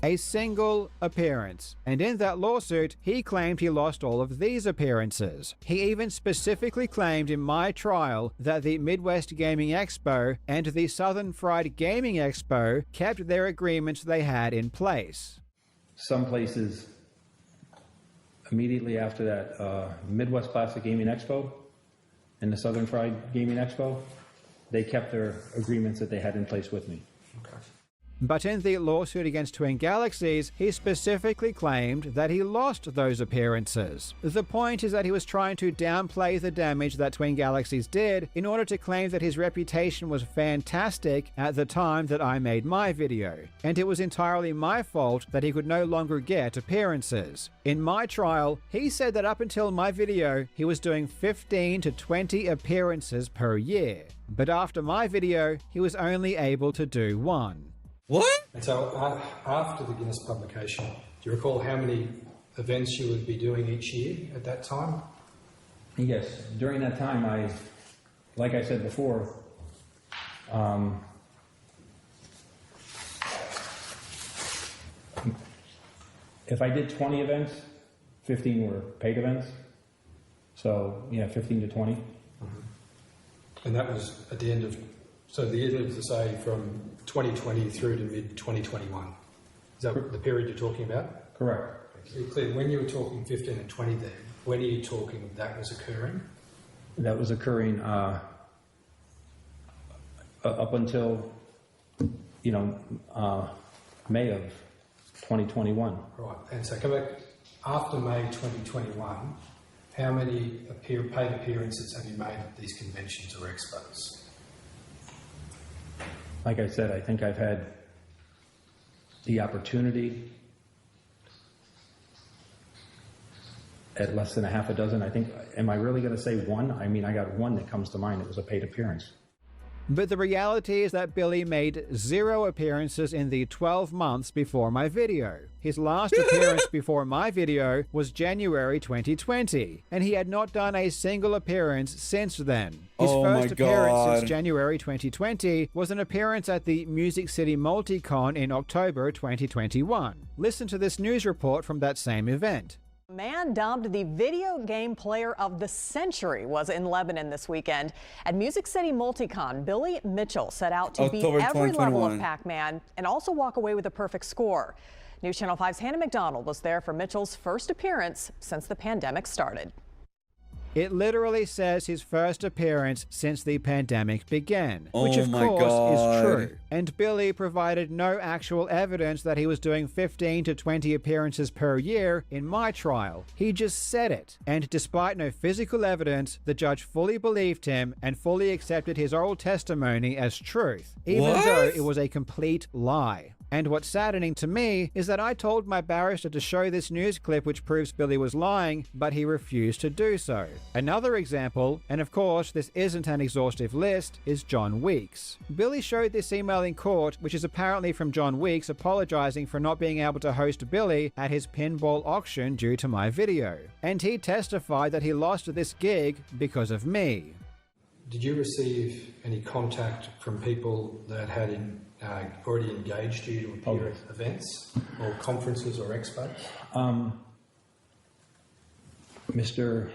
A single appearance. And in that lawsuit, he claimed he lost all of these appearances. He even specifically claimed in my trial that the Midwest Gaming Expo and the Southern Fried Gaming Expo kept their agreements they had in place. Some places, immediately after that Midwest Classic Gaming Expo and the Southern Fried Gaming Expo, they kept their agreements that they had in place with me. Okay. But in the lawsuit against Twin Galaxies, he specifically claimed that he lost those appearances. The point is that he was trying to downplay the damage that Twin Galaxies did in order to claim that his reputation was fantastic at the time that I made my video, and it was entirely my fault that he could no longer get appearances. In my trial, he said that up until my video, he was doing 15 to 20 appearances per year. But after my video, he was only able to do one. What? And so after the Guinness publication, do you recall how many events you would be doing each year at that time? Yes, during that time, like I said before, if I did 20 events, 15 were paid events. So, yeah, 15 to 20. Mm-hmm. And that was at the end of, so the end of, say, from 2020 through to mid-2021. Is that the period you're talking about? Correct. So clear, when you were talking 15 and 20 then, when are you talking that was occurring? That was occurring up until, May of 2021. Right, and so come back, after May 2021, how many paid appearances have you made at these conventions or expos? Like I said, I think I've had the opportunity at less than a half a dozen. I think, am I really going to say one? I mean, I got one that comes to mind. It was a paid appearance. But the reality is that Billy made 0 appearances in the 12 months before my video. His last appearance before my video was January 2020, and he had not done a single appearance since then. His first appearance since January 2020 was an appearance at the Music City Multicon in October 2021. Listen to this news report from that same event. Man dubbed the video game player of the century was in Lebanon this weekend. At Music City Multicon, Billy Mitchell set out to beat every level of Pac-Man and also walk away with a perfect score. News Channel 5's Hannah McDonald was there for Mitchell's first appearance since the pandemic started. It literally says his first appearance since the pandemic began, which of my course God. is true. And Billy provided no actual evidence that he was doing 15 to 20 appearances per year in my trial. He just said it. And despite no physical evidence, the judge fully believed him and fully accepted his oral testimony as truth, even though it was a complete lie. And what's saddening to me is that I told my barrister to show this news clip which proves Billy was lying, but he refused to do so. Another example, and of course this isn't an exhaustive list, is John Weeks. Billy showed this email in court, which is apparently from John Weeks apologizing for not being able to host Billy at his pinball auction due to my video. And he testified that he lost this gig because of me. Did you receive any contact from people that had already engaged you to appear at events or conferences or expos? Mr.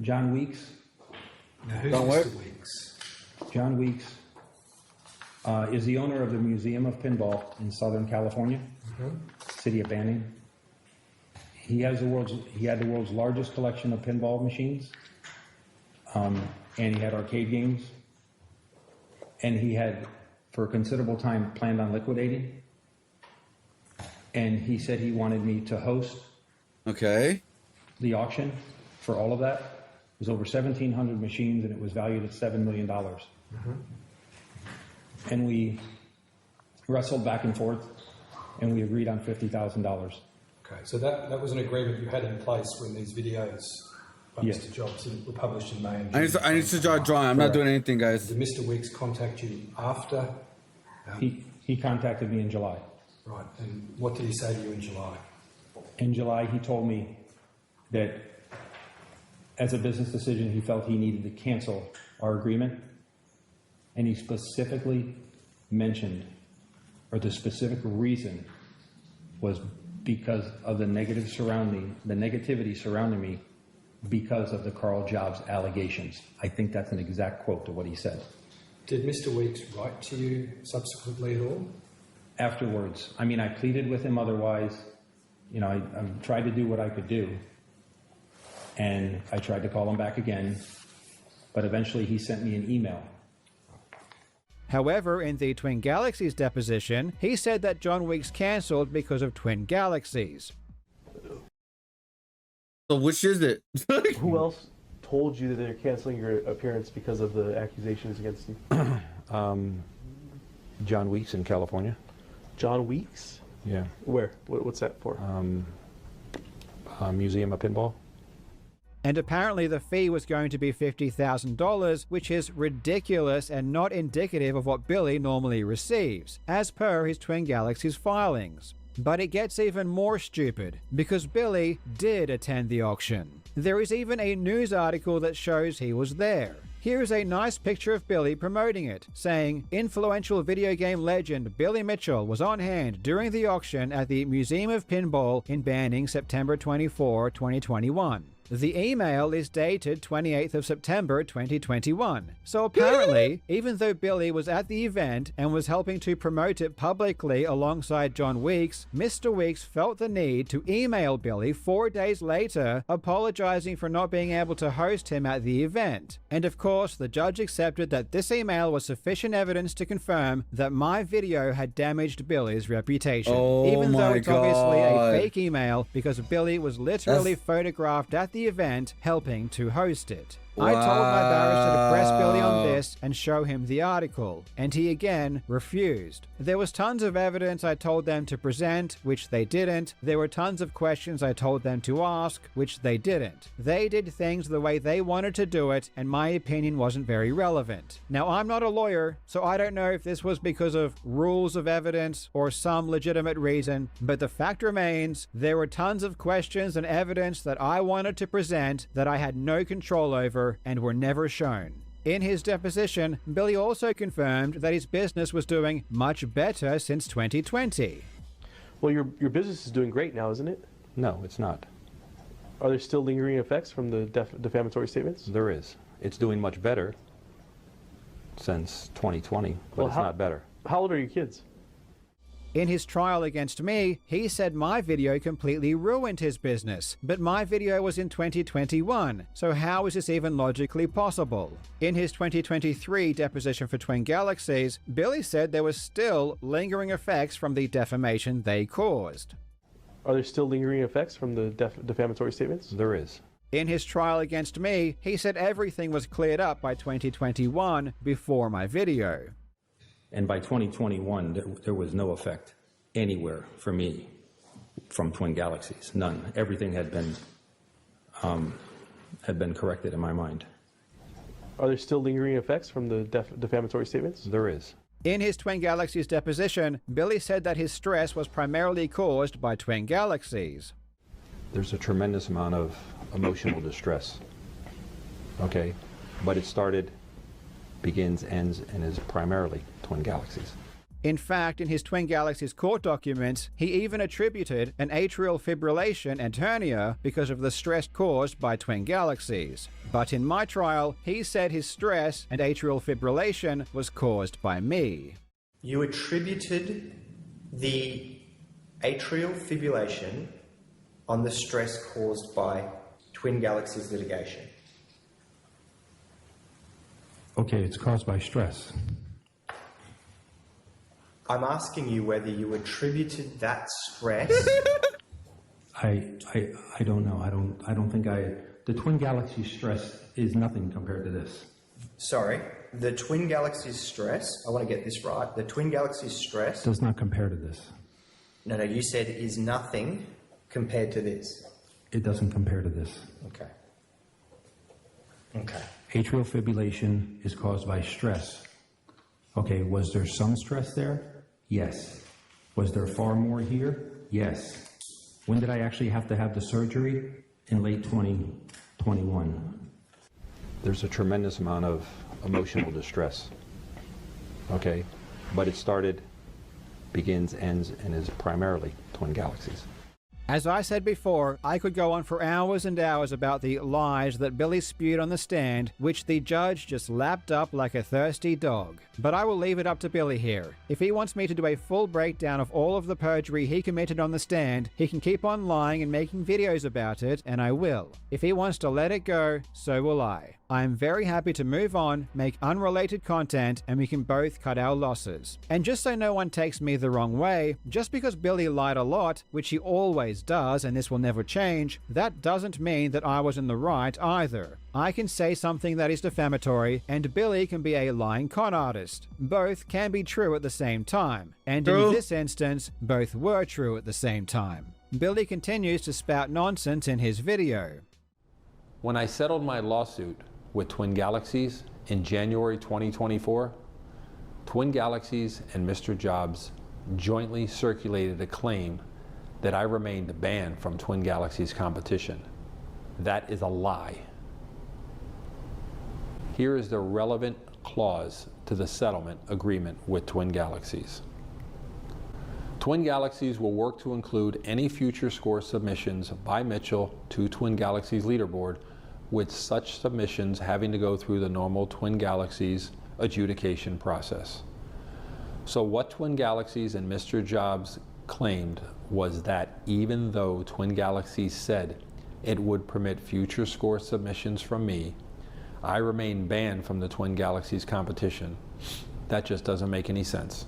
John Weeks. Now, who's Mr. Weeks? John Weeks is the owner of the Museum of Pinball in Southern California, city of Banning. He had the world's largest collection of pinball machines, and he had arcade games, and he had, for a considerable time, planned on liquidating. And he said he wanted me to host the auction for all of that. It was over 1,700 machines, and it was valued at $7 million. And we wrestled back and forth, and we agreed on $50,000. Okay, so that was an agreement you had in place when these videos by Mr. Jobst were published in May and June. I need to draw a drawing. I'm not doing anything, guys. Did Mr. Weeks contact you after? He contacted me in July. Right, and what did he say to you in July? In July, he told me that as a business decision, he felt he needed to cancel our agreement. And he specifically mentioned, or the specific reason was because of the negativity surrounding me because of the Karl Jobst allegations. I think that's an exact quote to what he said. Did Mr. Weeks write to you subsequently at all? Afterwards. I mean, I pleaded with him otherwise. You know, I tried to do what I could do. And I tried to call him back again. But eventually he sent me an email. However, in the Twin Galaxies deposition, he said that John Weeks cancelled because of Twin Galaxies. So which is it? Who else told you that they're canceling your appearance because of the accusations against you? John Weeks in California. John Weeks? Yeah. Where? What's that for? Museum of Pinball. And apparently the fee was going to be $50,000, which is ridiculous and not indicative of what Billy normally receives, as per his Twin Galaxies filings. But it gets even more stupid, because Billy did attend the auction. There is even a news article that shows he was there. Here's a nice picture of Billy promoting it, saying, influential video game legend Billy Mitchell was on hand during the auction at the Museum of Pinball in Banning, September 24, 2021. The email is dated 28th of September 2021. So apparently, even though Billy was at the event and was helping to promote it publicly alongside John Weeks, Mr. Weeks felt the need to email Billy 4 days later, apologizing for not being able to host him at the event. And of course, the judge accepted that this email was sufficient evidence to confirm that my video had damaged Billy's reputation. Even though it's obviously a fake email, because Billy was literally photographed at the event helping to host it. I told my barrister to press Billy on this and show him the article, and he again refused. There was tons of evidence I told them to present, which they didn't. There were tons of questions I told them to ask, which they didn't. They did things the way they wanted to do it, and my opinion wasn't very relevant. Now, I'm not a lawyer, so I don't know if this was because of rules of evidence or some legitimate reason, but the fact remains, there were tons of questions and evidence that I wanted to present that I had no control over and were never shown. In his deposition, Billy also confirmed that his business was doing much better since 2020. Well, your business is doing great now, isn't it? No, it's not. Are there still lingering effects from the defamatory statements? There is. It's doing much better since 2020, but it's not better. How old are your kids? In his trial against me, he said my video completely ruined his business, but my video was in 2021, so how is this even logically possible? In his 2023 deposition for Twin Galaxies, Billy said there was still lingering effects from the defamation they caused. Are there still lingering effects from the defamatory statements? There is. In his trial against me, he said everything was cleared up by 2021 before my video. And by 2021, there was no effect anywhere for me from Twin Galaxies. None. Everything had been corrected in my mind. Are there still lingering effects from the defamatory statements? There is. In his Twin Galaxies deposition, Billy said that his stress was primarily caused by Twin Galaxies. There's a tremendous amount of emotional distress. Okay? But it started, begins, ends, and is primarily Twin Galaxies. In fact, in his Twin Galaxies court documents, he even attributed an atrial fibrillation and hernia because of the stress caused by Twin Galaxies. But in my trial, he said his stress and atrial fibrillation was caused by me. You attributed the atrial fibrillation on the stress caused by Twin Galaxies litigation. Okay, it's caused by stress. I'm asking you whether you attributed that stress. I don't know. I don't think the Twin Galaxies stress is nothing compared to this. Sorry, the Twin Galaxies stress, I want to get this right, the Twin Galaxies stress does not compare to this. No, you said is nothing compared to this. It doesn't compare to this. Okay. Atrial fibrillation is caused by stress. Okay, was there some stress there? Yes. Was there far more here? Yes. When did I actually have to have the surgery? In late 2021. There's a tremendous amount of emotional distress. Okay? But it started, begins, ends, and is primarily Twin Galaxies. As I said before, I could go on for hours and hours about the lies that Billy spewed on the stand, which the judge just lapped up like a thirsty dog. But I will leave it up to Billy here. If he wants me to do a full breakdown of all of the perjury he committed on the stand, he can keep on lying and making videos about it, and I will. If he wants to let it go, so will I. I am very happy to move on, make unrelated content, and we can both cut our losses. And just so no one takes me the wrong way, just because Billy lied a lot, which he always does and this will never change, that doesn't mean that I was in the right either. I can say something that is defamatory, and Billy can be a lying con artist. Both can be true at the same time, and in this instance, both were true at the same time. Billy continues to spout nonsense in his video. When I settled my lawsuit with Twin Galaxies in January 2024, Twin Galaxies and Mr. Jobs jointly circulated a claim that I remained banned from Twin Galaxies competition. That is a lie. Here is the relevant clause to the settlement agreement with Twin Galaxies. Twin Galaxies will work to include any future score submissions by Mitchell to Twin Galaxies leaderboard, with such submissions having to go through the normal Twin Galaxies adjudication process. So what Twin Galaxies and Mr. Jobs claimed was that even though Twin Galaxies said it would permit future score submissions from me, I remain banned from the Twin Galaxies competition. That just doesn't make any sense.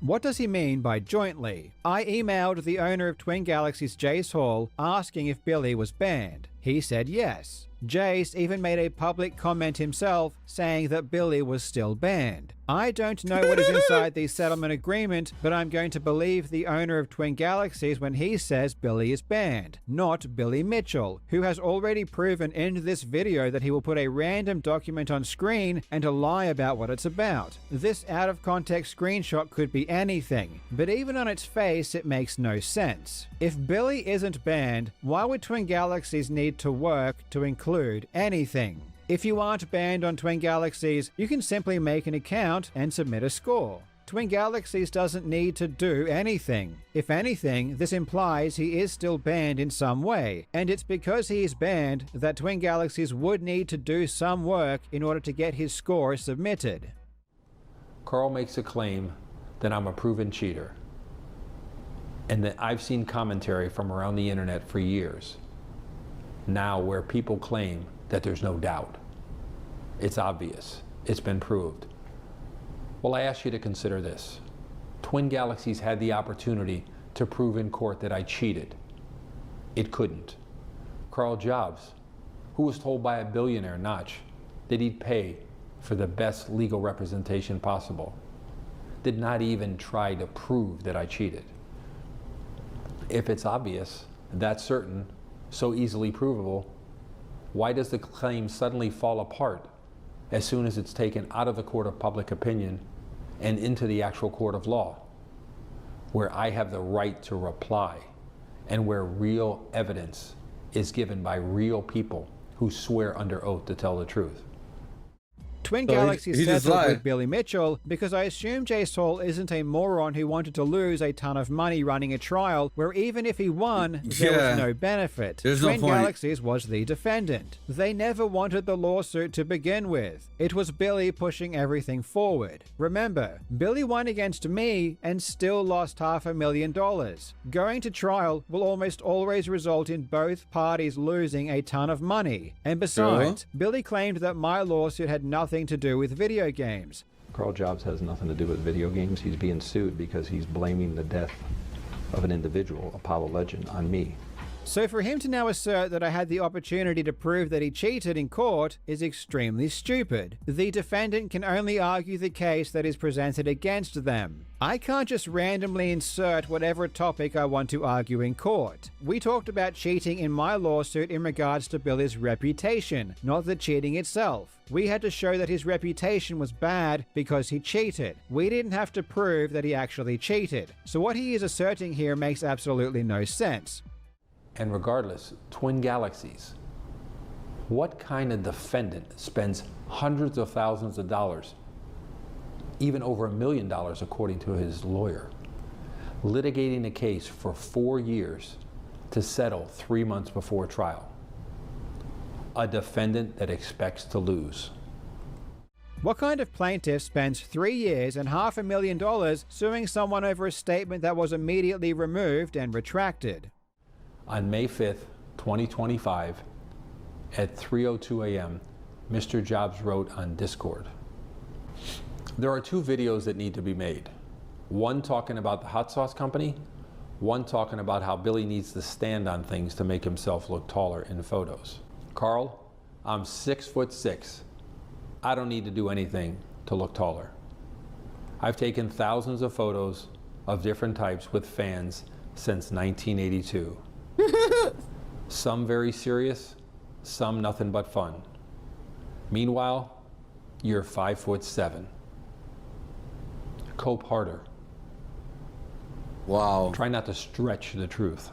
What does he mean by jointly? I emailed the owner of Twin Galaxies, Jace Hall, asking if Billy was banned. He said yes. Jace even made a public comment himself saying that Billy was still banned. I don't know what is inside the settlement agreement, but I'm going to believe the owner of Twin Galaxies when he says Billy is banned, not Billy Mitchell, who has already proven in this video that he will put a random document on screen and lie about what it's about. This out-of-context screenshot could be anything, but even on its face it makes no sense. If Billy isn't banned, why would Twin Galaxies need to work to include anything? If you aren't banned on Twin Galaxies, you can simply make an account and submit a score. Twin Galaxies doesn't need to do anything. If anything, this implies he is still banned in some way, and it's because he is banned that Twin Galaxies would need to do some work in order to get his score submitted. Karl makes a claim that I'm a proven cheater. And that I've seen commentary from around the internet for years now where people claim that there's no doubt. It's obvious. It's been proved. Well, I ask you to consider this. Twin Galaxies had the opportunity to prove in court that I cheated. It couldn't. Karl Jobst, who was told by a billionaire, Notch, that he'd pay for the best legal representation possible, did not even try to prove that I cheated. If it's obvious, that's certain, so easily provable, why does the claim suddenly fall apart as soon as it's taken out of the court of public opinion and into the actual court of law, where I have the right to reply and where real evidence is given by real people who swear under oath to tell the truth? Twin Galaxies settled with Billy Mitchell because I assume Jay Saul isn't a moron who wanted to lose a ton of money running a trial where even if he won, there was no benefit. Twin Galaxies was the defendant. They never wanted the lawsuit to begin with. It was Billy pushing everything forward. Remember, Billy won against me and still lost $500,000. Going to trial will almost always result in both parties losing a ton of money. And besides, Billy claimed that my lawsuit had nothing to do with video games. Karl Jobst has nothing to do with video games. He's being sued because he's blaming the death of an individual, Apollo legend, on me. So for him to now assert that I had the opportunity to prove that he cheated in court is extremely stupid. The defendant can only argue the case that is presented against them. I can't just randomly insert whatever topic I want to argue in court. We talked about cheating in my lawsuit in regards to Billy's reputation, not the cheating itself. We had to show that his reputation was bad because he cheated. We didn't have to prove that he actually cheated. So what he is asserting here makes absolutely no sense. And regardless, Twin Galaxies, what kind of defendant spends hundreds of thousands of dollars, even over $1 million according to his lawyer, litigating a case for 4 years to settle 3 months before trial? A defendant that expects to lose. What kind of plaintiff spends 3 years and $500,000 suing someone over a statement that was immediately removed and retracted? On May 5th, 2025, at 3:02 a.m., Mr. Jobs wrote on Discord, "There are 2 videos that need to be made. One talking about the hot sauce company, one talking about how Billy needs to stand on things to make himself look taller in photos. Karl, I'm 6'6". I don't need to do anything to look taller. I've taken thousands of photos of different types with fans since 1982. Some very serious, some nothing but fun. Meanwhile, you're 5'7". Cope harder. Wow. Try not to stretch the truth."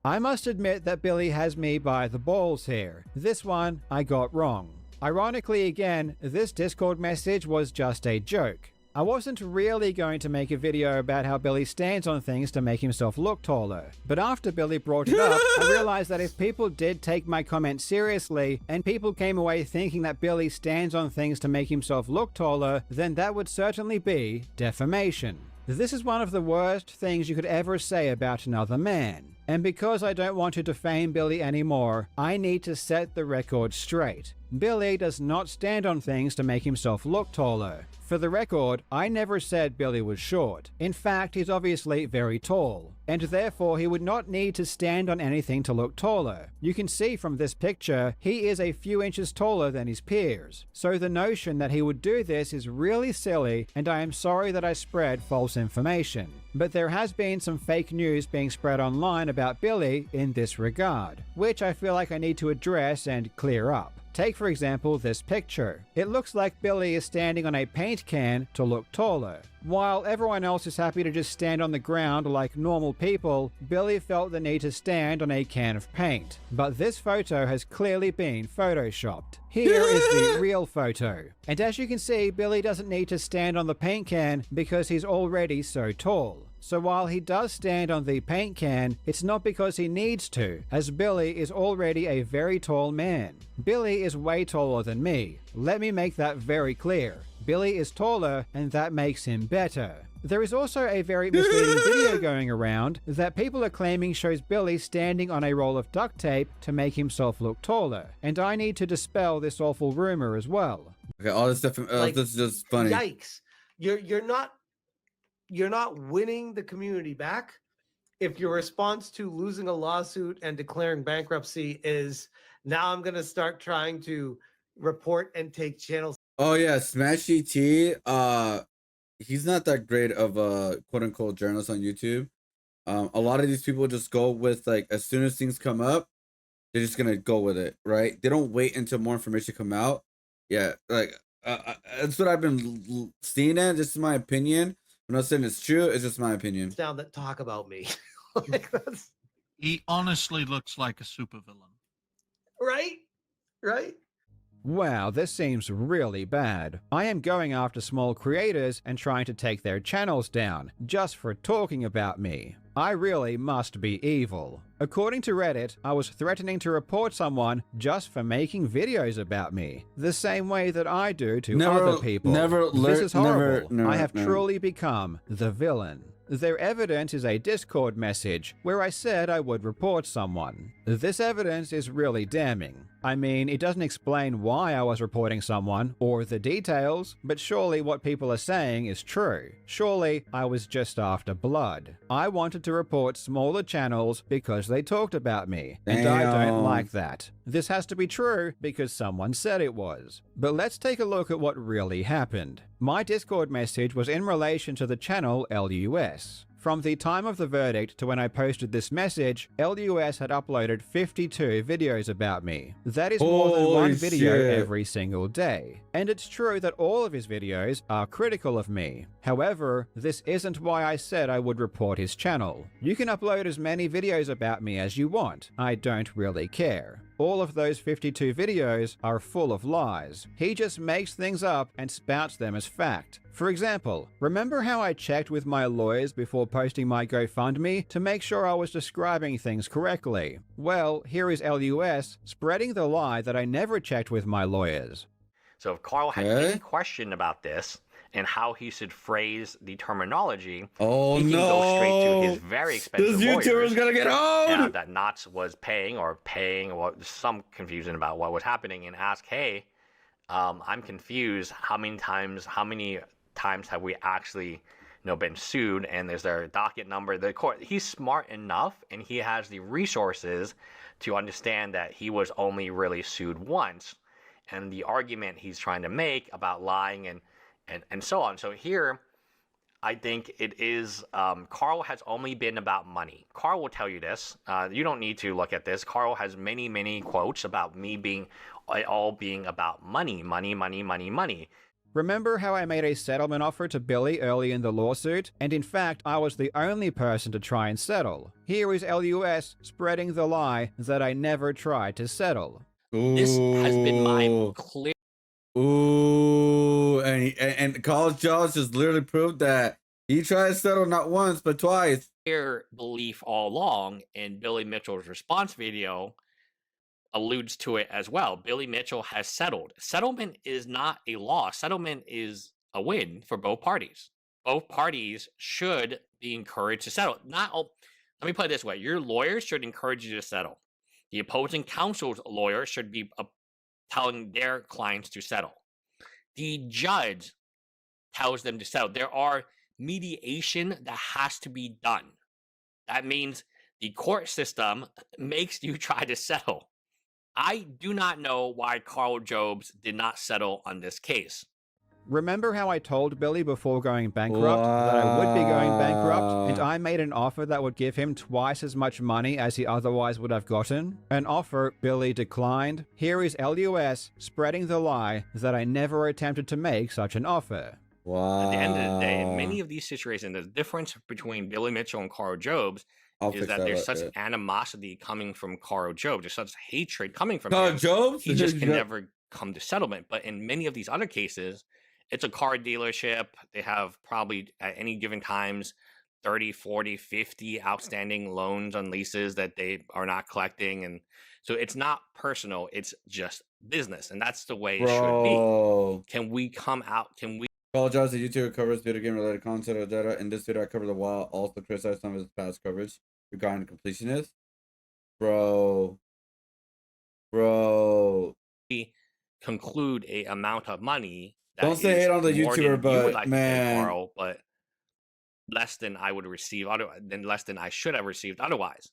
I must admit that Billy has me by the balls here. This one I got wrong. Ironically again, this Discord message was just a joke. I wasn't really going to make a video about how Billy stands on things to make himself look taller. But after Billy brought it up, I realized that if people did take my comment seriously, and people came away thinking that Billy stands on things to make himself look taller, then that would certainly be defamation. This is one of the worst things you could ever say about another man. And because I don't want to defame Billy anymore, I need to set the record straight. Billy does not stand on things to make himself look taller. For the record, I never said Billy was short. In fact, he's obviously very tall, and therefore he would not need to stand on anything to look taller. You can see from this picture, he is a few inches taller than his peers. So the notion that he would do this is really silly, and I am sorry that I spread false information. But there has been some fake news being spread online about Billy in this regard, which I feel like I need to address and clear up. Take, for example, this picture. It looks like Billy is standing on a paint can to look taller. While everyone else is happy to just stand on the ground like normal people, Billy felt the need to stand on a can of paint. But this photo has clearly been photoshopped. Here is the real photo. And as you can see, Billy doesn't need to stand on the paint can because he's already so tall. So while he does stand on the paint can, it's not because he needs to, as Billy is already a very tall man. Billy is way taller than me. Let me make that very clear. Billy is taller, and that makes him better. There is also a very misleading video going around that people are claiming shows Billy standing on a roll of duct tape to make himself look taller, and I need to dispel this awful rumor as well. Okay, all this stuff. This is just funny. Yikes! You're not winning the community back if your response to losing a lawsuit and declaring bankruptcy is now I'm going to start trying to report and take channels. Oh yeah, Smash GT. He's not that great of a quote unquote journalist on YouTube. A lot of these people just go with like as soon as things come up, they're just gonna go with it, right? They don't wait until more information come out. Yeah, like that's what I've been seeing. This is my opinion. I'm not saying it's true. It's just my opinion. Down that talk about me. He honestly looks like a supervillain. Right? Wow, this seems really bad. I am going after small creators and trying to take their channels down, just for talking about me. I really must be evil. According to Reddit, I was threatening to report someone just for making videos about me, the same way that I do to other people. This is horrible. I have truly become the villain. Their evidence is a Discord message where I said I would report someone. This evidence is really damning. I mean, it doesn't explain why I was reporting someone or the details, but surely what people are saying is true. Surely I was just after blood. I wanted to report smaller channels because they talked about me, and I don't like that. This has to be true because someone said it was. But let's take a look at what really happened. My Discord message was in relation to the channel LUS. From the time of the verdict to when I posted this message, LUS had uploaded 52 videos about me. That is more than one video every single day. And it's true that all of his videos are critical of me. However, this isn't why I said I would report his channel. You can upload as many videos about me as you want. I don't really care. All of those 52 videos are full of lies. He just makes things up and spouts them as fact. For example, remember how I checked with my lawyers before posting my GoFundMe to make sure I was describing things correctly? Well, here is LUS spreading the lie that I never checked with my lawyers. So if Karl had any question about this and how he should phrase the terminology, he can go straight to his very expensive this YouTuber's gonna get owned! That Knott's was paying, or some confusion about what was happening, and ask, hey, I'm confused. How many times have we actually been sued, and is there a docket number? The court, he's smart enough and he has the resources to understand that he was only really sued once, and the argument he's trying to make about lying and so on. So here, I think it is, Karl has only been about money. Karl will tell you this. You don't need to look at this. Karl has many, many quotes about me being about money. Remember how I made a settlement offer to Billy early in the lawsuit? And in fact, I was the only person to try and settle. Here is LUS spreading the lie that I never tried to settle. This has been my clear... And Karl Jobst just literally proved that he tried to settle not once, but twice. Clear belief all along, and Billy Mitchell's response video alludes to it as well. Billy Mitchell has settled. Settlement is not a loss. Settlement is a win for both parties. Both parties should be encouraged to settle. Let me put it this way. Your lawyer should encourage you to settle. The opposing counsel's lawyer should be telling their clients to settle. The judge tells them to settle. There are mediation that has to be done. That means the court system makes you try to settle. I do not know why Karl Jobst did not settle on this case. Remember how I told Billy before going bankrupt that I would be going bankrupt, and I made an offer that would give him twice as much money as he otherwise would have gotten? An offer Billy declined? Here is LUS spreading the lie that I never attempted to make such an offer. Wow. At the end of the day, in many of these situations, the difference between Billy Mitchell and Karl Jobst is that there's such animosity coming from Karl Jobst. There's such hatred coming from him. Jobst? He just can never come to settlement. But in many of these other cases, it's a car dealership. They have probably at any given times 30, 40, 50 outstanding loans on leases that they are not collecting. And so it's not personal. It's just business. And that's the way it should be. Can we come out? Can we Karl Jobst, the YouTuber, covers video game related content or data. In this video, I cover the wild, also criticize some of his past coverage regarding completionist. Bro. Conclude a amount of money. Don't say hate on the YouTuber, but man, Carl, but less than I would receive, less than I should have received otherwise.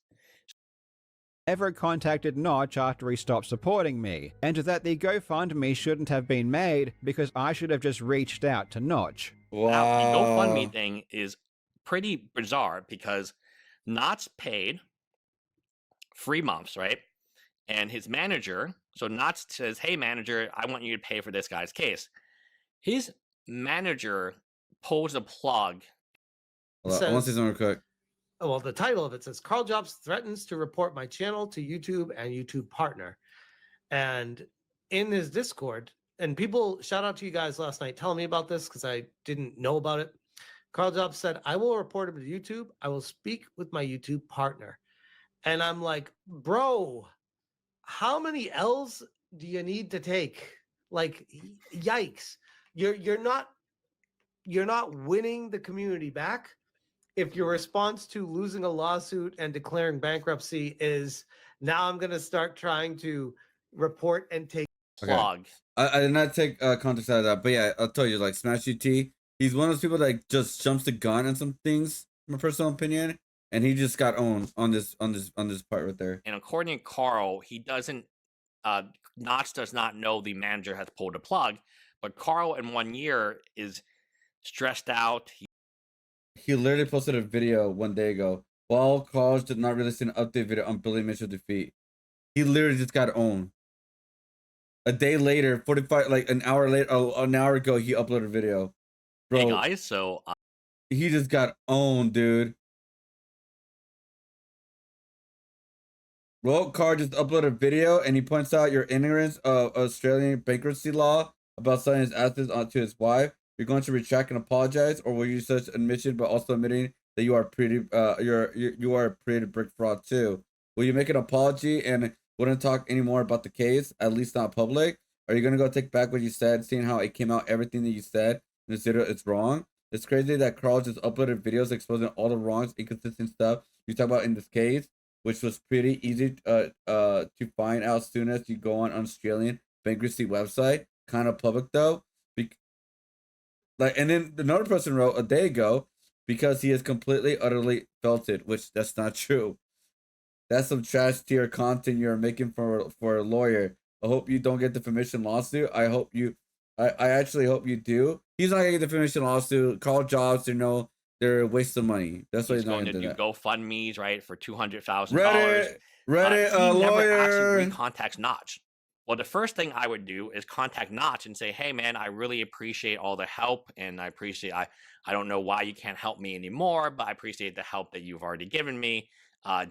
Ever contacted Notch after he stopped supporting me, and that the GoFundMe shouldn't have been made because I should have just reached out to Notch. Wow. Now, the GoFundMe thing is pretty bizarre because Notch paid 3 months, right? And his manager, so Notch says, hey, manager, I want you to pay for this guy's case. His manager pulls the plug. I want to see something real quick. Well, the title of it says, Karl Jobst threatens to report my channel to YouTube and YouTube partner. And in his Discord, and people, shout out to you guys last night telling me about this because I didn't know about it. Karl Jobst said, I will report him to YouTube. I will speak with my YouTube partner. And I'm like, bro, how many L's do you need to take? Like, yikes. You're not winning the community back if your response to losing a lawsuit and declaring bankruptcy is, now I'm going to start trying to report and take plug. I did not take context out of that, but yeah, I'll tell you, like Smash UT, he's one of those people that just jumps the gun on some things, my personal opinion, and he just got owned on this part right there. And according to Karl, he doesn't Notch does not know the manager has pulled a plug, but Karl in 1 year is stressed out. He literally posted a video 1 day ago. While Karl did not release an update video on Billy Mitchell defeat, he literally just got owned. A day later, 45, like an hour later, an hour ago, he uploaded a video. Bro, hey guys, so he just got owned, dude. Well, Karl just uploaded a video and he points out your ignorance of Australian bankruptcy law about selling his assets onto his wife. You're going to retract and apologize, or will you such admission but also admitting that you are you are a pretty brick fraud too? Will you make an apology and wouldn't talk anymore about the case, at least not public? Are you gonna go take back what you said, seeing how it came out, everything that you said in this video, it's wrong? It's crazy that Karl just uploaded videos exposing all the wrongs, inconsistent stuff you talk about in this case, which was pretty easy to find out as soon as you go on Australian bankruptcy website. Kind of public though. And then another person wrote a day ago, because he has completely, utterly felt it, which that's not true. That's some trash tier content you're making for a lawyer. I hope you don't get the defamation lawsuit. I actually hope you do. He's not gonna get the defamation lawsuit. Karl Jobst, they're a waste of money. That's why he's not going to do GoFundMe's, right, for $200,000. Reddit, he never lawyer. actually recontacts Notch. Well, the first thing I would do is contact Notch and say, hey, man, I really appreciate all the help. And I don't know why you can't help me anymore, but I appreciate the help that you've already given me.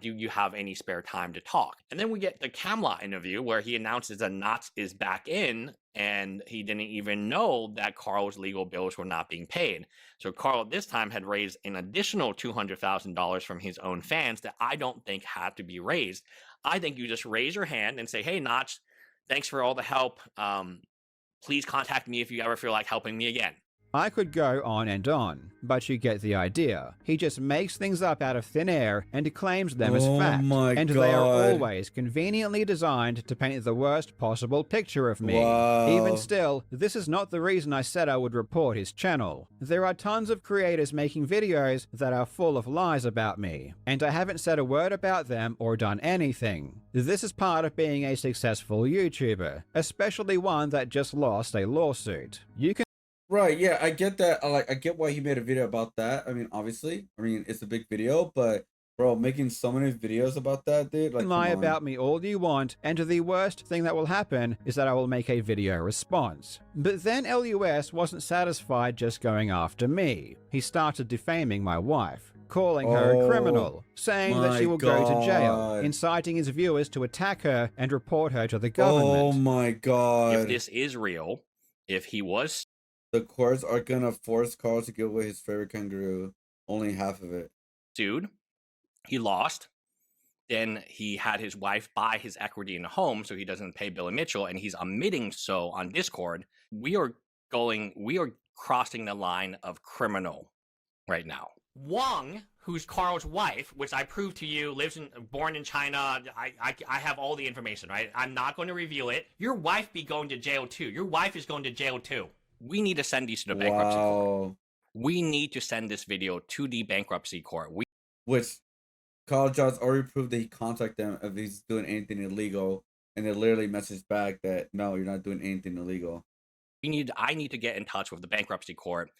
Do you have any spare time to talk? And then we get the Camelot interview where he announces that Notch is back in, and he didn't even know that Karl's legal bills were not being paid. So Karl at this time had raised an additional $200,000 from his own fans that I don't think had to be raised. I think you just raise your hand and say, hey, Notch, thanks for all the help. Please contact me if you ever feel like helping me again. I could go on and on, but you get the idea. He just makes things up out of thin air and claims them as fact. And they are always conveniently designed to paint the worst possible picture of me. Wow. Even still, this is not the reason I said I would report his channel. There are tons of creators making videos that are full of lies about me, and I haven't said a word about them or done anything. This is part of being a successful YouTuber, especially one that just lost a lawsuit. You can Right, yeah, I get that. I get why he made a video about that. I mean, obviously, it's a big video, but bro, making so many videos about that, dude, like, lie about me all you want, and the worst thing that will happen is that I will make a video response. But then LUS wasn't satisfied just going after me. He started defaming my wife, calling her a criminal, saying that she will go to jail, inciting his viewers to attack her and report her to the government. Oh my god. If this is real, if he was... The courts are gonna force Karl to give away his favorite kangaroo. Only half of it. Dude, he lost. Then he had his wife buy his equity in the home so he doesn't pay Billy Mitchell, and he's admitting so on Discord. We are we are crossing the line of criminal right now. Wang, who's Karl's wife, which I proved to you, born in China. I have all the information, right? I'm not going to reveal it. Your wife be going to jail too. Your wife is going to jail too. We need to send these to the bankruptcy court. We need to send this video to the bankruptcy court. Which Karl Jobst already proved that he contacted them if he's doing anything illegal, and they literally messaged back that no, you're not doing anything illegal. I need to get in touch with the bankruptcy court.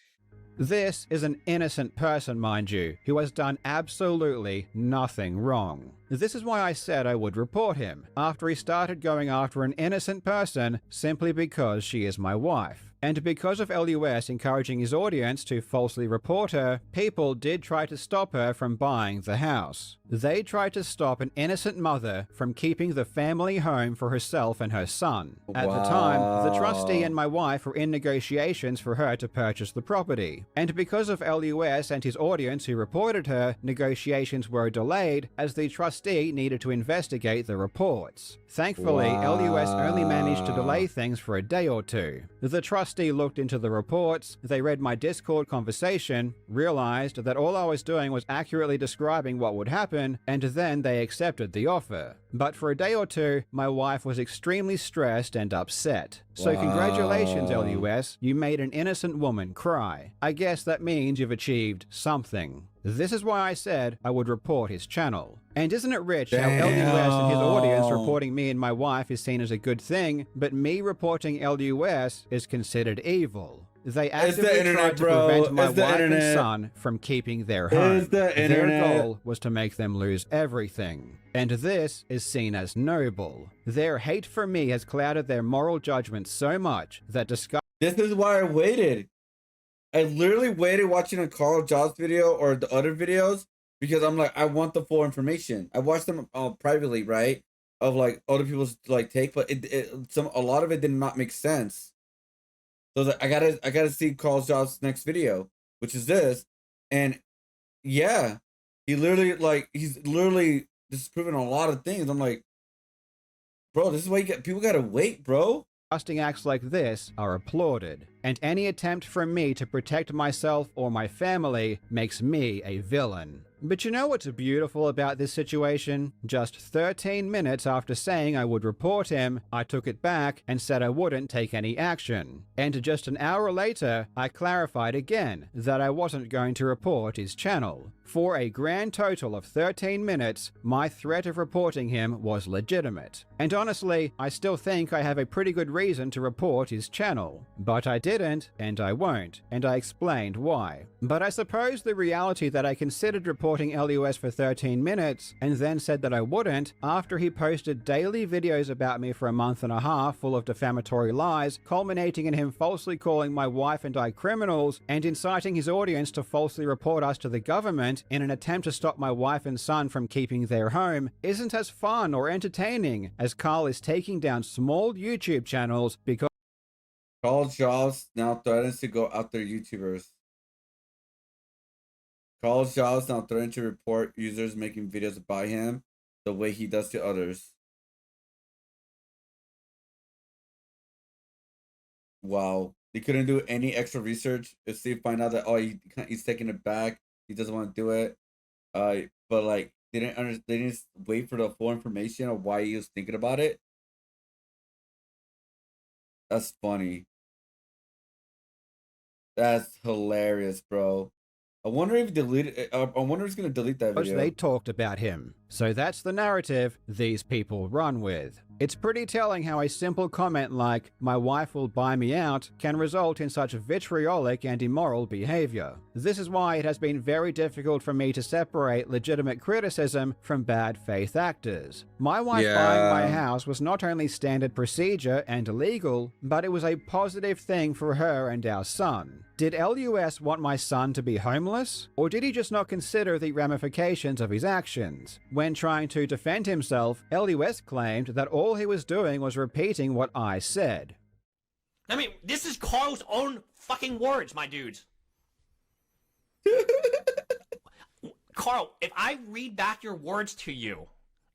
This is an innocent person, mind you, who has done absolutely nothing wrong. This is why I said I would report him, after he started going after an innocent person simply because she is my wife. And because of LUS encouraging his audience to falsely report her, people did try to stop her from buying the house. They tried to stop an innocent mother from keeping the family home for herself and her son. At the time, the trustee and my wife were in negotiations for her to purchase the property. And because of LUS and his audience who reported her, negotiations were delayed as the trustee needed to investigate the reports. Thankfully, LUS only managed to delay things for a day or two. The trustee looked into the reports, they read my Discord conversation, realized that all I was doing was accurately describing what would happen, and then they accepted the offer. But for a day or two, my wife was extremely stressed and upset. So congratulations, LUS, you made an innocent woman cry. I guess that means you've achieved something. This is why I said I would report his channel. And isn't it rich how LUS and his audience reporting me and my wife is seen as a good thing, but me reporting LUS is considered evil? They actively tried to prevent my wife and son from keeping their home. Their goal was to make them lose everything. And this is seen as noble. Their hate for me has clouded their moral judgment so much that This is why I waited. I literally waited watching a Karl Jobst video or the other videos because I'm like, I want the full information. I watched them privately, right? Of like other people's like take, but a lot of it did not make sense. So I gotta see Karl Jobst's next video, which is this, and yeah, he's literally disproving a lot of things. I'm like, bro, this is why people gotta wait, bro. Disgusting acts like this are applauded, and any attempt from me to protect myself or my family makes me a villain. But you know what's beautiful about this situation? Just 13 minutes after saying I would report him, I took it back and said I wouldn't take any action. And just an hour later, I clarified again that I wasn't going to report his channel. For a grand total of 13 minutes, my threat of reporting him was legitimate. And honestly, I still think I have a pretty good reason to report his channel. But I didn't, and I won't, and I explained why. But I suppose the reality that I considered reporting LUS for 13 minutes and then said that I wouldn't after he posted daily videos about me for a month and a half full of defamatory lies, culminating in him falsely calling my wife and I criminals and inciting his audience to falsely report us to the government in an attempt to stop my wife and son from keeping their home, isn't as fun or entertaining as Karl is taking down small YouTube channels because Karl Jobst now threatens to go after YouTubers. Karl Jobst now threatens to report users making videos about him the way he does to others. Wow. They couldn't do any extra research to see find out that he's taking it back. He doesn't want to do it. But like they didn't wait for the full information of why he was thinking about it. That's funny. That's hilarious, bro. I wonder if he's gonna delete that video. They talked about him. So that's the narrative these people run with. It's pretty telling how a simple comment like, "My wife will buy me out," can result in such vitriolic and immoral behavior. This is why it has been very difficult for me to separate legitimate criticism from bad faith actors. My wife buying my house was not only standard procedure and illegal, but it was a positive thing for her and our son. Did LUS want my son to be homeless? Or did he just not consider the ramifications of his actions? When trying to defend himself, LUS claimed that all he was doing was repeating what I said. I mean, this is Karl's own fucking words, my dudes. Karl, if I read back your words to you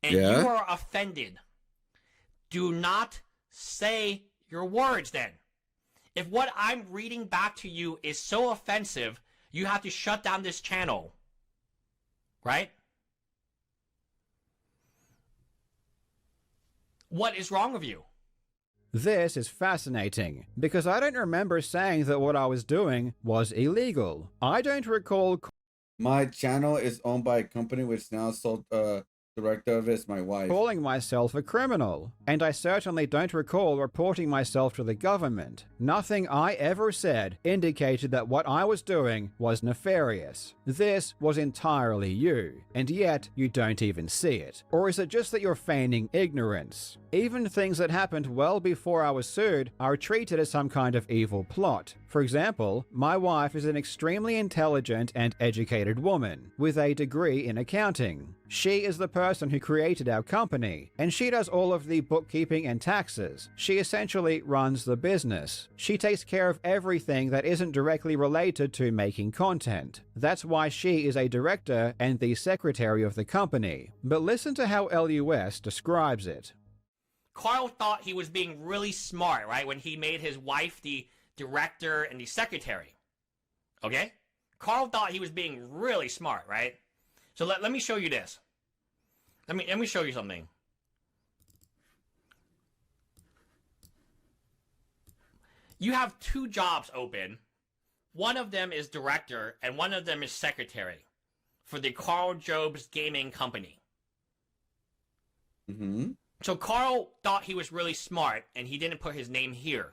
and you are offended, do not say your words then. If what I'm reading back to you is so offensive, you have to shut down this channel. Right? What is wrong with you? This is fascinating, because I don't remember saying that what I was doing was illegal. I don't recall... My channel is owned by a company which now sold director of it is my wife. Calling myself a criminal, and I certainly don't recall reporting myself to the government. Nothing I ever said indicated that what I was doing was nefarious. This was entirely you, and yet you don't even see it. Or is it just that you're feigning ignorance? Even things that happened well before I was sued are treated as some kind of evil plot. For example, my wife is an extremely intelligent and educated woman with a degree in accounting. She is the person who created our company, and she does all of the bookkeeping and taxes. She essentially runs the business. She takes care of everything that isn't directly related to making content. That's why she is a director and the secretary of the company. But listen to how LUS describes it. Karl thought he was being really smart, right, when he made his wife the director and the secretary. Okay? Karl thought he was being really smart, right? So let me show you this. Let me show you something. You have two jobs open. One of them is director and one of them is secretary for the Karl Jobst gaming company. Mm-hmm. So Karl thought he was really smart and he didn't put his name here.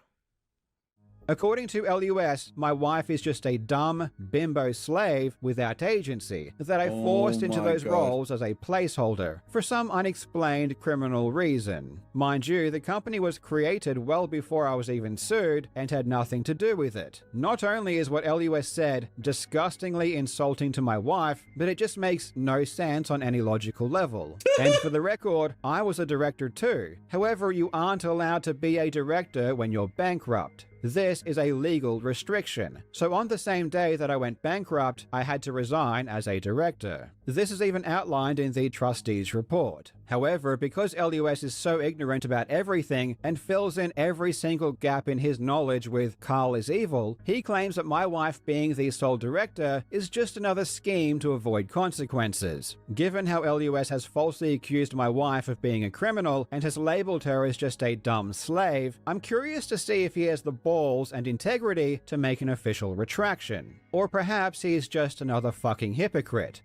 According to LUS, my wife is just a dumb bimbo slave without agency that I forced into those roles as a placeholder for some unexplained criminal reason. Mind you, the company was created well before I was even sued and had nothing to do with it. Not only is what LUS said disgustingly insulting to my wife, but it just makes no sense on any logical level. And for the record, I was a director too. However, you aren't allowed to be a director when you're bankrupt. This is a legal restriction, so on the same day that I went bankrupt, I had to resign as a director. This is even outlined in the trustees' report. However, because LUS is so ignorant about everything and fills in every single gap in his knowledge with Karl is evil, he claims that my wife being the sole director is just another scheme to avoid consequences. Given how LUS has falsely accused my wife of being a criminal and has labeled her as just a dumb slave, I'm curious to see if he has the balls and integrity to make an official retraction. Or perhaps he's just another fucking hypocrite.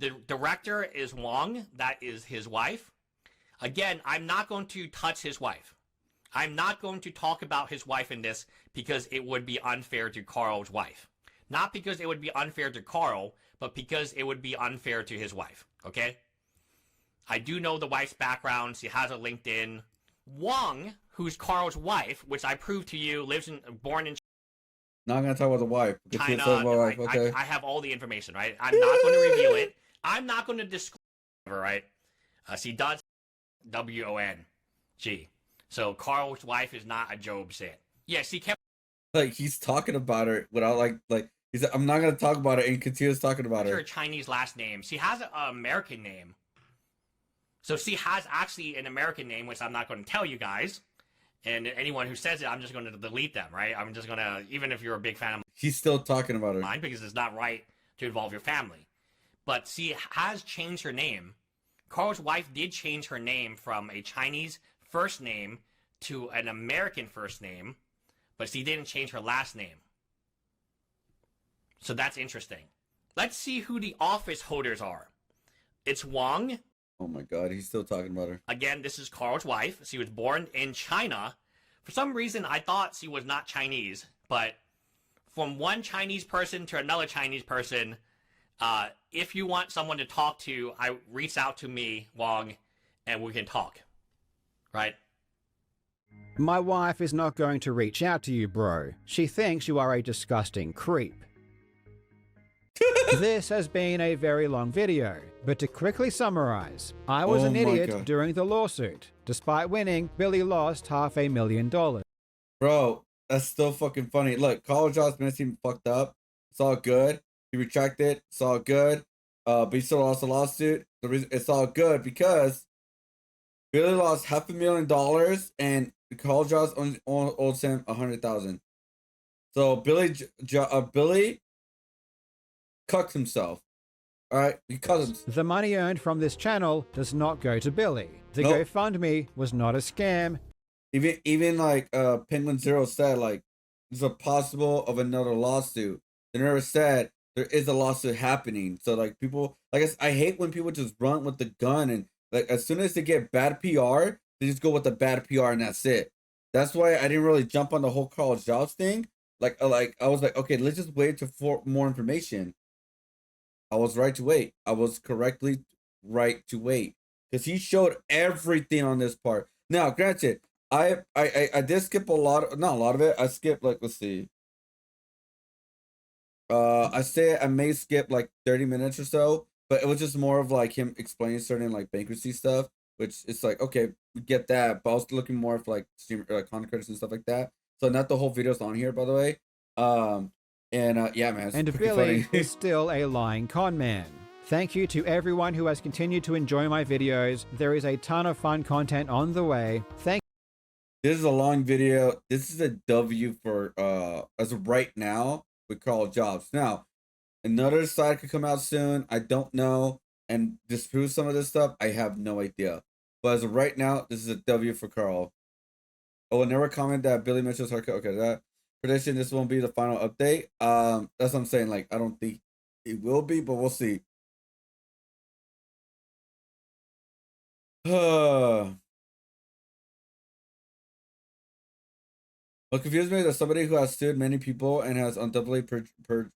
The director is Wong. That is his wife. Again, I'm not going to touch his wife. I'm not going to talk about his wife in this because it would be unfair to Karl's wife. Not because it would be unfair to Karl, but because it would be unfair to his wife. Okay? I do know the wife's background. She has a LinkedIn. Wong, who's Karl's wife, which I proved to you, born in Not gonna talk about the wife. China. Wife. Okay. I have all the information, right? I'm not going to reveal it. I'm not going to disclose it, right? She does W-O-N-G. So Karl's wife is not a Job sit. Yeah, she kept like he's talking about her without like he's I'm not gonna talk about it and continues talking about her. Her Chinese last name. She has an American name. So she has actually an American name, which I'm not going to tell you guys. And anyone who says it, I'm just going to delete them, right? I'm just going to, even if you're a big fan of he's still talking about her. Mine, because it's not right to involve your family. But she has changed her name. Karl's wife did change her name from a Chinese first name to an American first name, but she didn't change her last name. So that's interesting. Let's see who the office holders are. It's Wang. Oh my god, he's still talking about her. Again, this is Karl's wife. She was born in China. For some reason, I thought she was not Chinese, but from one Chinese person to another Chinese person, if you want someone to talk to, reach out to me, Wong, and we can talk. Right? My wife is not going to reach out to you, bro. She thinks you are a disgusting creep. This has been a very long video, but to quickly summarize, I was an idiot during the lawsuit. Despite winning, Billy lost $500,000. Bro, that's still fucking funny. Look, Karl Jobst made him fucked up. It's all good. He retracted. It's all good. But he still lost a lawsuit. The reason it's all good because Billy lost $500,000 and Karl Jobst owes him $100,000. So Billy cucked himself. All right, he cut himself. The money earned from this channel does not go to Billy. The GoFundMe was not a scam. Even like Penguin Zero said, like, there's a possible of another lawsuit. They never said there is a lawsuit happening. So like people, like I hate when people just run with the gun and like as soon as they get bad PR, they just go with the bad PR and that's it. That's why I didn't really jump on the whole Karl Jobst thing. Like I was like, okay, let's just wait for more information. I was right to wait. I was correctly right to wait because he showed everything on this part. Now, granted, I did skip not a lot of it. I skipped like, let's see. I say I may skip like 30 minutes or so, but it was just more of like him explaining certain like bankruptcy stuff, which it's like, okay, we get that, but I was looking more for like stream content credits and stuff like that. So not the whole video's on here, by the way. Yeah, man. And Billy is still a lying con man. Thank you to everyone who has continued to enjoy my videos. There is a ton of fun content on the way. This is a long video. This is a W for as of right now with Karl Jobst. Now, another side could come out soon. I don't know and disprove some of this stuff. I have no idea. But as of right now, this is a W for Karl. I will never comment that Billy Mitchell's haircut. Okay, that prediction. This won't be the final update. That's what I'm saying. Like, I don't think it will be, but we'll see. What confused me is that somebody who has sued many people and has undoubtedly perjured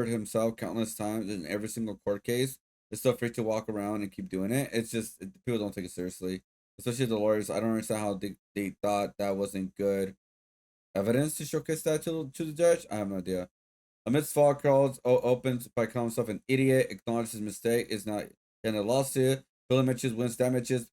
himself countless times in every single court case is still free to walk around and keep doing it. It's just people don't take it seriously, especially the lawyers. I don't understand how they thought that wasn't good evidence to showcase that to the judge. I have no idea. Amidst fall, Karl opens by calling himself an idiot, acknowledges his mistake, is not in a lawsuit. Billy Mitchell wins damages.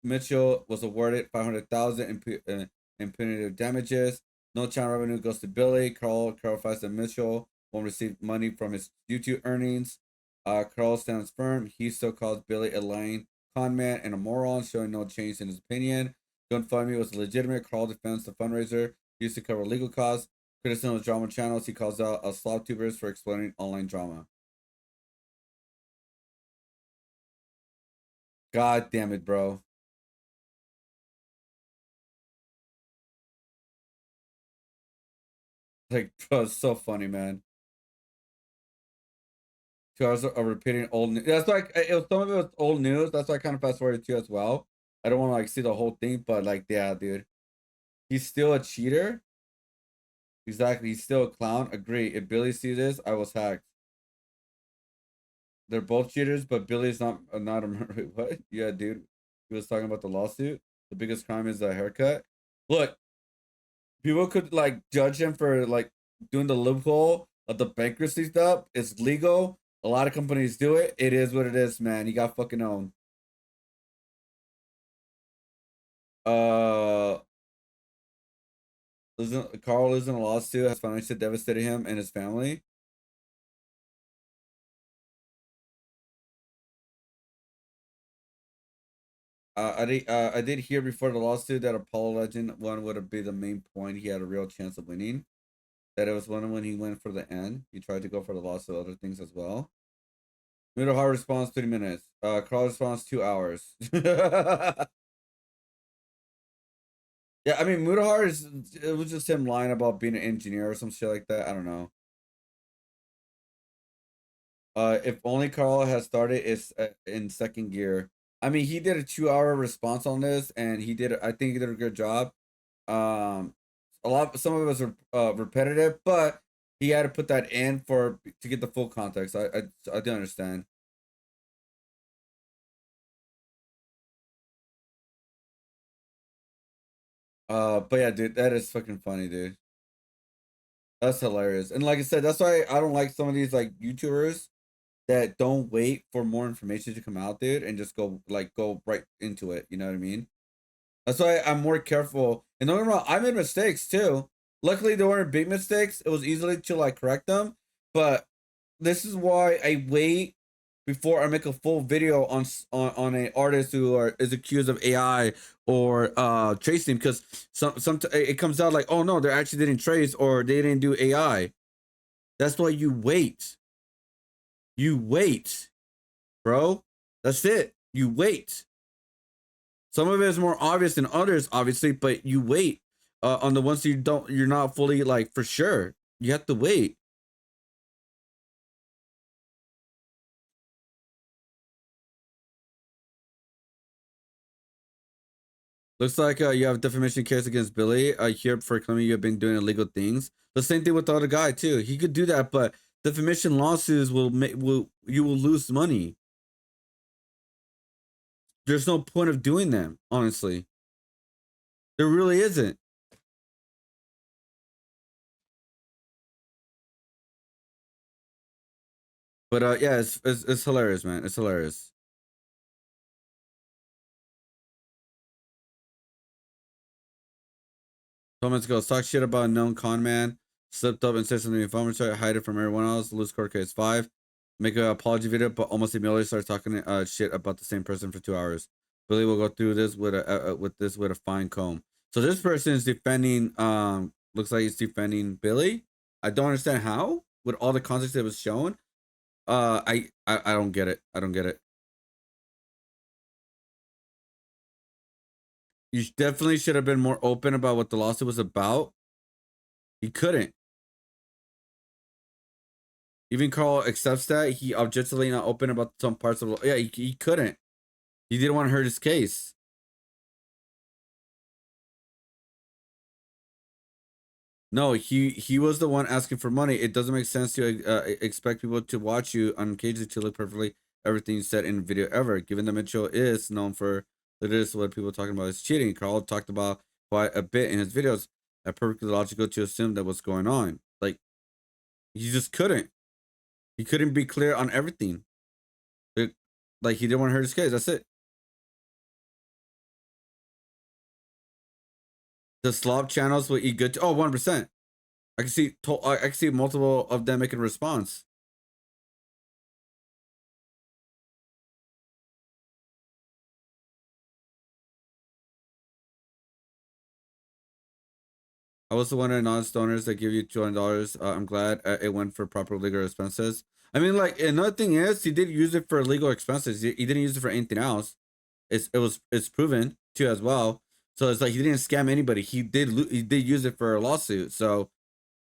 Mitchell was awarded $500,000 in punitive damages. No channel revenue goes to Billy. Karl clarifies that Mitchell won't receive money from his YouTube earnings. Karl stands firm. He still calls Billy a lying con man and a moron, showing no change in his opinion. GoFundMe was legitimate. Karl defends the fundraiser used to cover legal costs. Criticism of drama channels. He calls out slop tubers for explaining online drama. God damn it, bro. Like, bro, it's so funny, man. 2 hours of repeating old news. That's like some of it was old news. That's why I kind of fast forwarded to as well. I don't want to like see the whole thing, but like, yeah, dude, he's still a cheater. Exactly, he's still a clown. Agree. If Billy sees this, I was hacked. They're both cheaters, but Billy's not a murderer. What? Yeah, dude. He was talking about the lawsuit. The biggest crime is a haircut. Look, people could like judge him for like doing the loophole of the bankruptcy stuff. It's legal. A lot of companies do it. It is what it is, man. He got fucking owned. Karl is in a lawsuit. Has financially devastated him and his family. I did hear before the lawsuit that Apollo Legend one would be the main point. He had a real chance of winning. That it was one when he went for the end. He tried to go for the lawsuit, other things as well. Mudahar responds 30 minutes. Karl responds 2 hours. Yeah, I mean Mudahar it was just him lying about being an engineer or some shit like that. I don't know. If only Karl has started is in second gear. I mean, he did a 2-hour response on this, and I think he did a good job. Some of it was repetitive, but he had to put that in to get the full context. I do understand. But yeah, dude, that is fucking funny, dude. That's hilarious. And like I said, that's why I don't like some of these like YouTubers that don't wait for more information to come out, dude, and just go right into it. You know what I mean? That's why I'm more careful. And don't get me wrong, I made mistakes too. Luckily, they weren't big mistakes. It was easily to like correct them. But this is why I wait before I make a full video on an artist who is accused of AI or tracing, because it comes out like, oh no, they actually didn't trace or they didn't do AI. That's why you wait. You wait, bro. That's it. You wait. Some of it is more obvious than others, obviously, but you wait on the ones you're not fully like for sure. You have to wait. Looks like you have a defamation case against Billy. I hear for claiming you have been doing illegal things. The same thing with the other guy too. He could do that, but defamation lawsuits you will lose money. There's no point of doing them, honestly. There really isn't. But yeah, it's hilarious, man. It's hilarious. Comments go, talk shit about a known con man, slipped up and said something inflammatory, hide it from everyone else, lose court case 5, make an apology video, but almost immediately start talking shit about the same person for 2 hours. Billy will go through this with a fine comb. So this person is defending, looks like he's defending Billy. I don't understand how, with all the context that was shown. I don't get it. I don't get it. You definitely should have been more open about what the lawsuit was about. He couldn't. Even Karl accepts that. He objectively not open about some parts of the... Yeah, he couldn't. He didn't want to hurt his case. No, he was the one asking for money. It doesn't make sense to expect people to watch you on cages to look perfectly everything you said in video ever. Given that Mitchell is known for... That is what people are talking about is cheating. Karl talked about quite a bit in his videos. That's perfectly logical to assume that what's going on. Like, he just couldn't. He couldn't be clear on everything. Like, he didn't want to hurt his case. That's it. The slop channels will eat good. Oh, 100%. I can see multiple of them making a response. I was the one of the non-stoners that give you $200. I'm glad it went for proper legal expenses. I mean, like, another thing is, he did use it for legal expenses. He didn't use it for anything else. It's proven too as well. So it's like he didn't scam anybody. He did use it for a lawsuit. So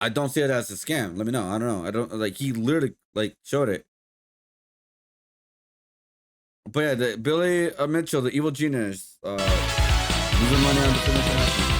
I don't see it as a scam. Let me know. I don't know. I don't like. He literally like showed it. But yeah, Billy Mitchell, the evil genius, losing money on the